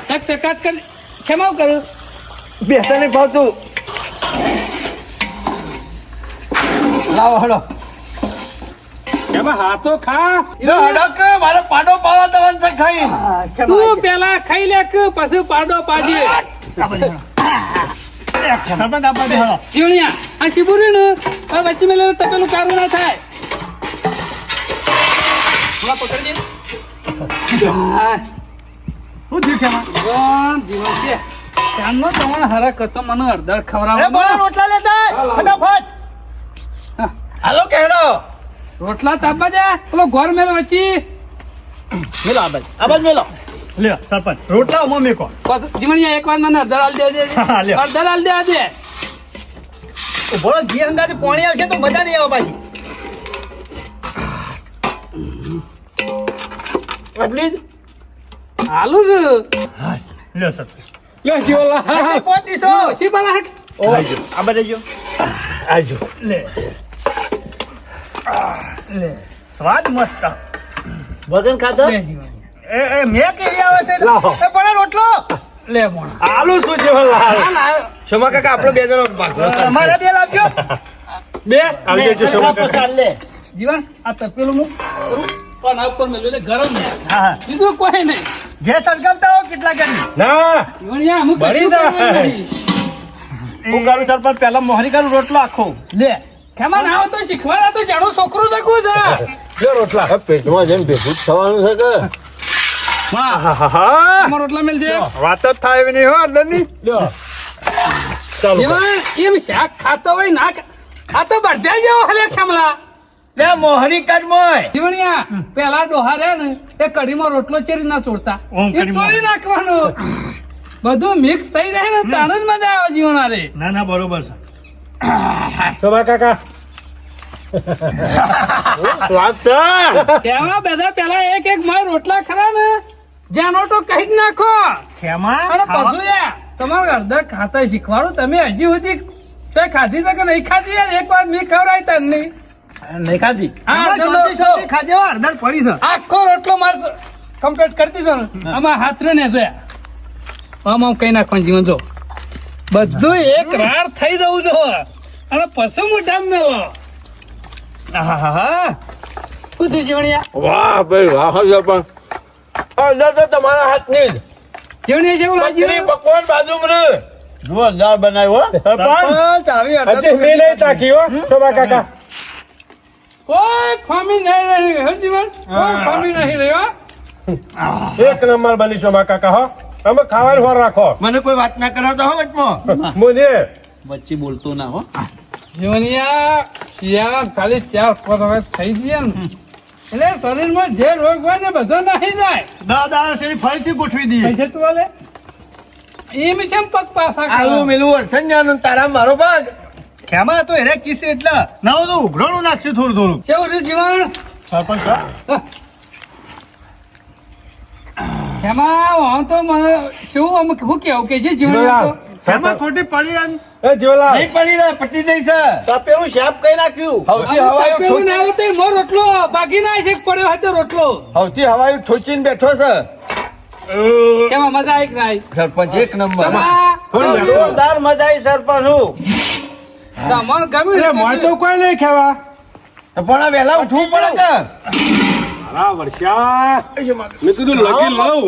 ચક ચકાટ કરી ખેમાવ કરું બેસતા નહીં ભાવતું લાવો હડો ખેમા હાથો ખા હડક મારે પાડો પાવા દવાનું છે ખાઈ તું પેલા ખાઈ લે કે પછી પાડો પાજે સરપંચ આપવા દે હાલો જીવણિયા આ શિબુરી ને આ વચ્ચે મેલે તપેલું કારું ના થાય થોડા પકડજે હા શું થયું ખેમા જીવન છે ત્યાંનો તમારે હરક હતો મને અડધર એ ખવડાવવાનો બોલા રોટલા લેતા ફટાફટ હાલો કેડો રોટલા તાપવા દે પેલો ઘર મેલ વચ્ચે મેલો આબાજ મેલો લે સરપંચ રોટલા ઉમા મેકો પછી જીવણિયા એક વાર મને અડધર હાલ દે હા, લ્યો. અડધર હાલ દે આજે બોલો જી હંગાથી પાણી આવશે તો મજા નહીં આવે પાછી એટલી જ હાલું છે લે સરપંચ લે જીવલા પોટ દીસો ઓછી બના હક આ બધે જો આવજો લે લે સ્વાદ મસ્ત વગન ખાતો લે જીવણિયા એ મેં કેવી આવે છે લાવો. એ પણ રોટલો લે મોણા આલુ શું જીવલા હાલ આયો શોમા કાકા આપણો બે જણો ભાગ અમારા બે લાવજો બે આવજો જો શોભા કાકા. લે જીવન આ તપેલું હું કરું પણ આ ઉપર મેલું એટલે ગરમ ને હા બીજું કોઈ નહીં ગેસ સળગાવતા હો કેટલા કરી ના જીવણિયા અમુક બળી કશું જાય. કરવાનું નહીં. હું કરું સરપંચ પહેલા મોહરી કરું રોટલો આખો લે ખેમા ના હોય તો શીખવાના તો જાણું છોકરું જગું છે જો રોટલા પેટમાં જઈને ભેગું જ થવાનું છે કે માં હા તમારો રોટલા મેલ દે વાત જ થાય એવી નહીં હો અંદરની લ્યો ચાલો જીવન એમ શાક ખાતો હોય ના ખાતો બળદ્યા જેવો હલે ખેમલા લે મોહરી કાઢ મોય જીવણિયા પેલા ડોહા રે ને એ કઢીમાં રોટલો ચેરી ના ચોડતા ઓમ એ કઢીમાં. તોડી નાખવાનો બધું મિક્સ થઈ રહે ને તાણ જ મજા આવે જીવન રે ના ના બરોબર છે શોભા કાકા સ્વાદ છે તેમાં બધા પેલા એક એક માર રોટલા ખરા ને જેનો તો કહી જ નાખો ખેમા અને પછી યાર તમારે અડધા ખાતા શીખવાડું તમે હજી સુધી તે ખાધી છે કે નહીં ખાધી યાર એક વાર મેં ખવડાવી તને નહીં નહીં ખાધી હા, શાંતિ શાંતિ ખાજે હો, અડધર પડી છે આખો રોટલો માર કમ્પ્લીટ કરી દીધો ને આમાં હાથ ને જોયા આમ કઈ નાખવાનું જીવન જો બધું એક રાર થઈ જવું જો અને પછી મોઢા મેલો આહાહા. શું થયું જીવણિયા વાહ ભાઈ વાહ હો પણ અડધા તો તમારા હાથની જ જીવણિયા જેવું પતરી લાગ્યું પકવાન બાજુમાં રે જોરદાર બનાવ્યો સરપંચ આવી અડધર હજી મેં નહીં ચાખી હો શોભા કાકા કોઈ ખામી નહીં રહી હે જીવન કોઈ ખામી નહીં રહ્યો એક નંબર બની શોભા કાકા હો અમે ખાવાનું વાર રાખો મને કોઈ વાત ના કરાવતા હો વચમાં મુજે વચ્ચે બોલતો ના હો જીવનિયા શિયાળા ખાલી 4-5 વખત થઈ ગયા ને એટલે શરીરમાં જે રોગ હોય ને બધો નાહી જાય દાદા શેરી ફરીથી ગોઠવી દઈએ પૈસા તું વાલે એમ છે પગ પાછા આવું ખાવા. મેલું વર્ષન જાનું તારા મારો ભાગ ખેમા તો એને કિસ એટલે ના હું તો ઉઘરાણું નાખશું થોડું થોડું કેવું રહ્યું જીવન સરપંચ એમાં હું તો મને શું આમ શું કેવું કે જે જીવન જીવનલાલ, ખેમા ખોટી પડી રહે એ જીવલા નહીં પડી રે પટી જઈ છે તપેલું શાપ કઈ નાખ્યું સૌથી હવાયું પેલું ના આવે તો મોર રોટલો બાકી ના છે પડ્યો હતો રોટલો સૌથી હવાયું ઠોચીને બેઠો છે કેમાં મજા આવી કે ના આવી? સરપંચ એક નંબર તમા- જોરદાર મજા આવી સરપંચ હું તમને ગમ્યું એ ને મોય તો કોઈ નહીં ખાવા તો પણ આ વહેલા ઉઠવું પડે કે હા વર્ષા મેં કીધું લગી લઉં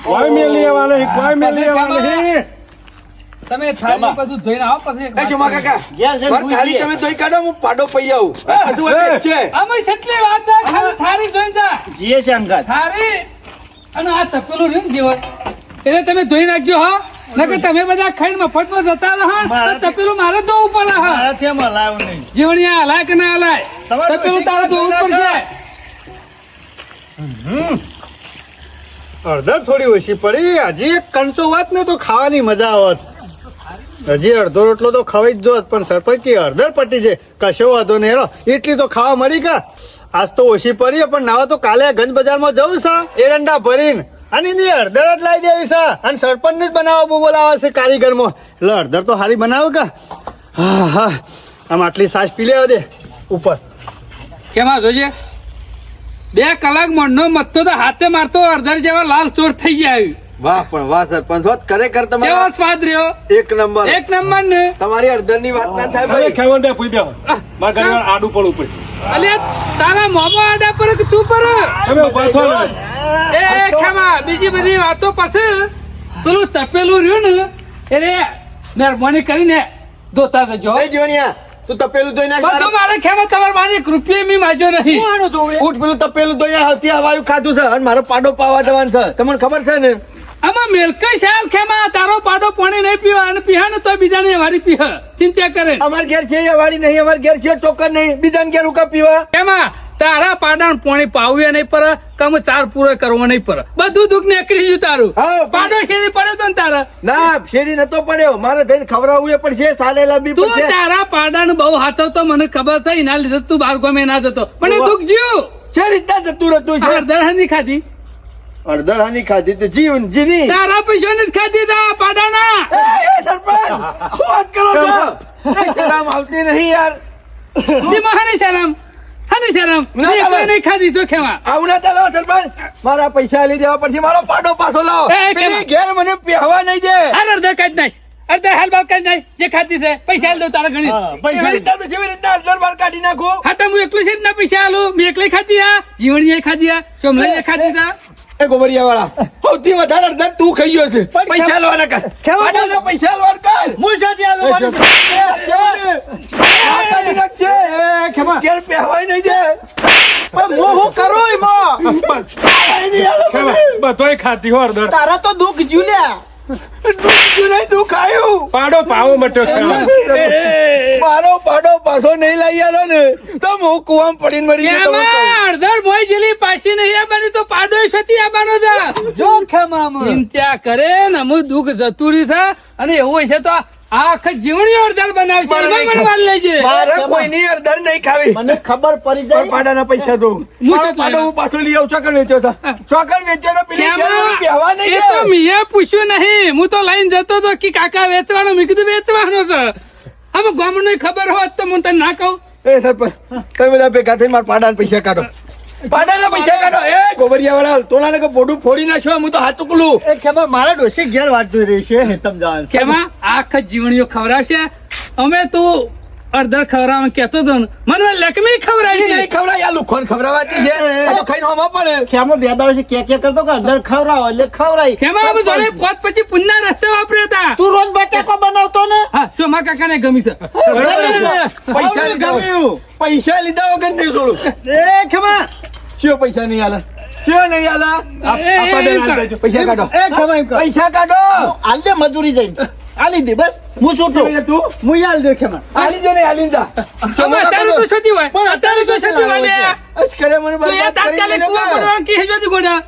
કોઈ મેલી આવવાનો નહીં, કોઈ મેલી આવવાનો નહીં. તમે થાળી બધું ધોઈને આવો પછી એક એ શોમા કાકા ગયા છે બસ ખાલી તમે ધોઈ કાઢો હું પાડો પઈ આવું હજુ એક જ છે અમે કેટલી વાત છે ખાલી થાળી જોઈને જા જીએ છે અંગાત થાળી અને આ તપેલું રહ્યું ને જીવન એટલે તમે ધોઈ નાખજો હા નકર તમે બધા ખાઈને મફતમાં જતા રહો તો તપેલું મારે ધોવું પડે હા મારાથી એમાં લાવ્યો નહીં જીવણિયા હલાય કે ના હલાય તમારે તપેલું તારે ધોવું જ પડશે અડધર થોડી ઓછી પડી. હજી એક કંચો વાત ને તો ખાવાની મજા આવત. હજી અડધો રોટલો તો ખવાઈ જ જોત, પણ સરપંચ કે અડધર પટી છે. કશો વાંધો નહીં, હેલો એટલી તો ખાવા મળી કા. આજ તો ઓછી પડી પણ નાવા તો કાલે ગંજ બજારમાં જવું છે એરંડા ભરીને, અને એની અડધર જ લાવી દેવી છે. અને સરપંચ ને જ બનાવવા બોલાવે છે કારીગરમાં, એટલે અડધર તો સારી બનાવે કા. હા હા, આમ આટલી સાસ પી લેવા દે ઉપર. કેમાં જોજે 2 કલાક મણનો મત્તો તો હાથે મારતો અડધર જેવા લાલ ચોર થઈ જાય. વાહ પણ વાહ સરપંચ હોત ખરેખર કેવો તમારો સ્વાદ રહ્યો, એક નંબર. એક નંબર ને. તમારી અડધરની વાત ના થાય હવે ભાઈ. ખેવણ બે પૂઈ બેહો. મારે ઘણી વાર આડું પડવું પડે. અલ્યા તારા મોમો આડા પર કે તું પર? તમે ઉભા છો ને? એ ખેમા બીજી બધી વાતો પછી પેલું તપેલું રહ્યું ને એટલે મહેરબાની કરીને ધોતા જજો. એ જીવણિયા, તું તપેલું ધોઈ નાખ. બધું મારે ખેમા તમારે મારી 1 રૂપિયા મી માજો નહીં. ઉઠ, પેલું તપેલું ધોઈ નાખ. હવથી હવાયું ખાધું છે અને મારો પાડો પાવા જવાનું છે. તમને ખબર છે ને? આમાં મેલકઈ શાલ ખેમા તારો પાડો પાણી નહીં પીવા અને પીહા ને તો બીજાને વારી પીહ ચિંતા કરે. અમાર ઘેર છે એ વાળી નહીં, અમાર ઘેર છે ટોકન નહીં. બીજાને ઘેર ઉકા પીવા. ખેમા તારા પાડાને પાણી પાવ્યા નહીં પર કમ 4 પૂરો કરવો નહીં પર બધું દુઃખ નીકળી ગયું તારું. હા, પાડો શેરી પડ્યો તો ને તારા ના શેરી નતો પડ્યો. મારે થઈને ખવડાવવું એ પડશે, સાલેલા બી તું પડશે. તારા પાડાને બહુ હાથવતો મને ખબર છે એના લીધે તું બાર ગમે ના જતો પણ એ દુઃખ જ્યું છે રીતના જતું રહેતું છે. અડધર હાની ખાધી અડધર હાની ખાધી તે જીવન જીની. તારા પૈસાની જ ખાધી તા પાડાના. એ સરપંચ, શું વાત કરો છો? એ શરમ આવતી નહીં યાર. દીમાં હાની શરમ, હાની શરમ. ના, એકલે ના. નહીં ખાધી તો ખેમા. આવું ના ચાલો સરપંચ. મારા પૈસા લઈ જવા પછી મારો પાડો પાછો લાવો. એ, કેમ? પેલી ઘેર મને પહેવા નહીં દે. હાલ અડધર કાઢી નાખ, અડધર હાલ બાર કાઢી નાખ. જે ખાધી છે પૈસા હાલ દઉં તારા ઘણી. એવી રીતના તો કેવી રીતના અડધર બાર કાઢી નાખું? હા તો હું એકલું છે ના પૈસા આલું. મેં એકલી ખાધી આ જીવણીએ ખાધી આ સોમલાઈએ ખાધી તા. એ ગોબરિયા વાળા, સૌથી વધારે અડધર તું ખાઈ ગયો છે. પૈસા લેવાના કર. પાડાના પૈસા લેવાના કર. હું સાથે આલો મારી ઘેર પહેવાય નહીં દે. પણ હું કરું એમાં? ખેવણ, બધોય ખાતી હો અડધર. તારા તો દુઃખ જ્યુલ્યા. તું નહીં તું ખાયું. પાડો પાવો મટ્યો ખેવણ. મારો પાડો પાછો નહીં લઈ આવ્યો ને તો હું કુવામાં પડીને મરી ગયો. તમને કહું. કેમાં અડધર મોય જેલી પાછી નહીં આવવાની તો પાડો સતી આવવાનો છે. જો ખેમામાં ચિંતા કરે ને અમુક દુઃખ જતુરી છે અને એવું હશે તો આ આખા જીવણીઓ અડધર બનાવશે. એમાં મને વાર લેજે. મારે કોઈની અડધર નહીં ખાવી. મને ખબર પડી પણ પાડાના પૈસા દો. મારો કેટલા પાડો હું પાછો લઈ આવું. ચોકર વેચ્યો હતો. ચોકર વેચ્યો તો પેલી ઘેર મને પહેવા નહીં એ તો દે. મેં પૂછ્યું નહીં. હું તો લઈને જતો હતો કે કાકા વેચવાનો. મેં કીધું વેચવાનો છે. હવે ગામની ખબર હોત તો હું તને ના કહું. એ સરપંચ, તમે બધા ભેગા થઈને મારા પાડાના પૈસા કાઢો. પાડાના પૈસા કાઢો. એ ગોબરિયા વાળા, તોલાને કે પોડું ફોડી નાખ્યો. હું તો હાથ ચૂકલું. એ ખેમા મારા ડોશી ઘેર વાત જોઈ રહી છે હેતમ જાન. કેમાં આખા જીવણીઓ ખવડાવશે. અમે તું અડધર ખવડાવવા કહેતો હતો ને મને લક્ષ્મી ખવડાવી નહીં હતી. ખવડાય. આ લુખોન ખવડાવાતી છે. આ તો ખાઈને હોમાં પડે. ખેમા બે દાડો છે કે કરતો કે અંદર ખવડાવો એટલે ખવડાય. કેમાં અમે જોડે પોત પછી પુન્ના રસ્તે વાપર્યા હતા. તું રોજ બટાકો બનાવતો ને? હા સોમા કાકાને ગમી છે. પૈસા લીધા વગર- પૈસા લીધા વગર નહીં છોડું. એ ખેમા શિયો પૈસા નહીં આલે? શિયો નહીં આલે? પૈસા કાઢો. એ ખેમા એમ કર. પૈસા કાઢો. આલ દે મજૂરી જઈને. આલી દે બસ. હું છૂટો. તું હું આલ દે ખેમા. આલી જો ને આલી જા. અમે અત્યારે તો સતી હોય. પણ અત્યારે તો સતી હોય ને. અશ્કરે મને તો એ બરબાદ કરી તાત્કાલિક મેલ્યો કૂવો કાં? બનાવવાનું કે હેજો દી ગોડા.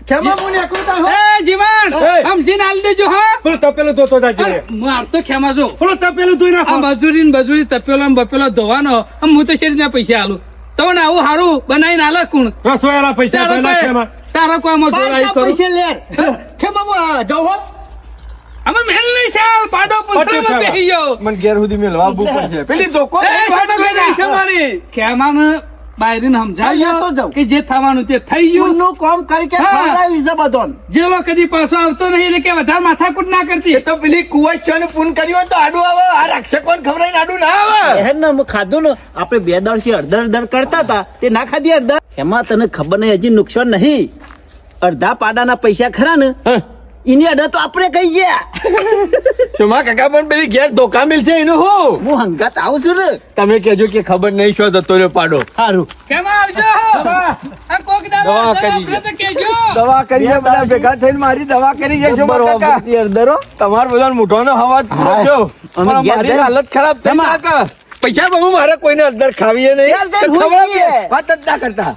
ખેમા હું નીકળું તાર હો. એ જીવન સમજીને આલી દેજો હા. પેલું તપેલું ધોતો જાજે. માર તો ખેમા જો પેલું તપેલું ધોઈ નાખો. આ મજૂરી ને બજૂરી તપેલો ને બપેલો ધોવાનો આમ હું તો શેરીના પૈસા આલું. તમને આવું સારું બનાવીને આલે કોણ? રસોયાના પૈસા તારો પહેલા ખેમા. તારો કોઈ આમાં જોડાઈ પાંચ કરું. પૈસે લે. ખેમા હું જાઉં હો. અમે મેલ નહીં શાલ પાડો પૂછવામાં અટે બેસી ગયો. મને ઘેર સુધી મેળવા બહુ પડશે. પેલી ધોકો એ, વાત શેનો કોઈ નહીં છે બેટા? મારી. ખેમાને બાયરીને સમજાવ્યો અહીંયા તો જાઉં. કે જે થવાનું તે થઈ ગયું. નું કામ કરી કે હા. ખવડાવી છે બધોન. જેલો કદી પાછો આવતો નહીં એટલે કે વધારે માથાકૂટ ના કરતી. એ તો પેલી કુવાચ્યાનું પૂન કર્યું હોય તો આડું આવે. આ રક્ષકોને ખવડાવીને આડું ના આવે. હે ને હું ખાધું ને આપણે બે દાડથી અડધર કરતા હતા તે ના ખાધી અડધર. એમાં તને ખબર નહીં હજી નુકસાન નહીં. અડધા પાડાના પૈસા ખરા ને એની અડધા તો આપણે કહી ગયા. સોમા કાકા પણ પેલી ઘેર ધોકા મિલશે એનું હું. હું હંગાત આવું છું ને. તમે કહેજો કે ખબર નહીં શું જતો રહ્યો પાડો. સારું. કેમાં આવજો આ કોક દાડો દવા અંદર કરી આપણે તો કહેજો. દવા કરી છે બધા ભેગા થઈને મારી દવા કરી છે સોમા કાકા. અડધરો તમારો બધા મોઢાનો અવાજ પહોંચ્યો. અમે પણ ઘેર મારી જઈને- હાલત ખરાબ થઈ કાકા. પૈસા બહુ મારે કોઈને અંદર ખાવીએ નહીં. ઘેર જઈને તો ખવડાવીએ. હુઈ જઈએ. વાત જ ના કરતા.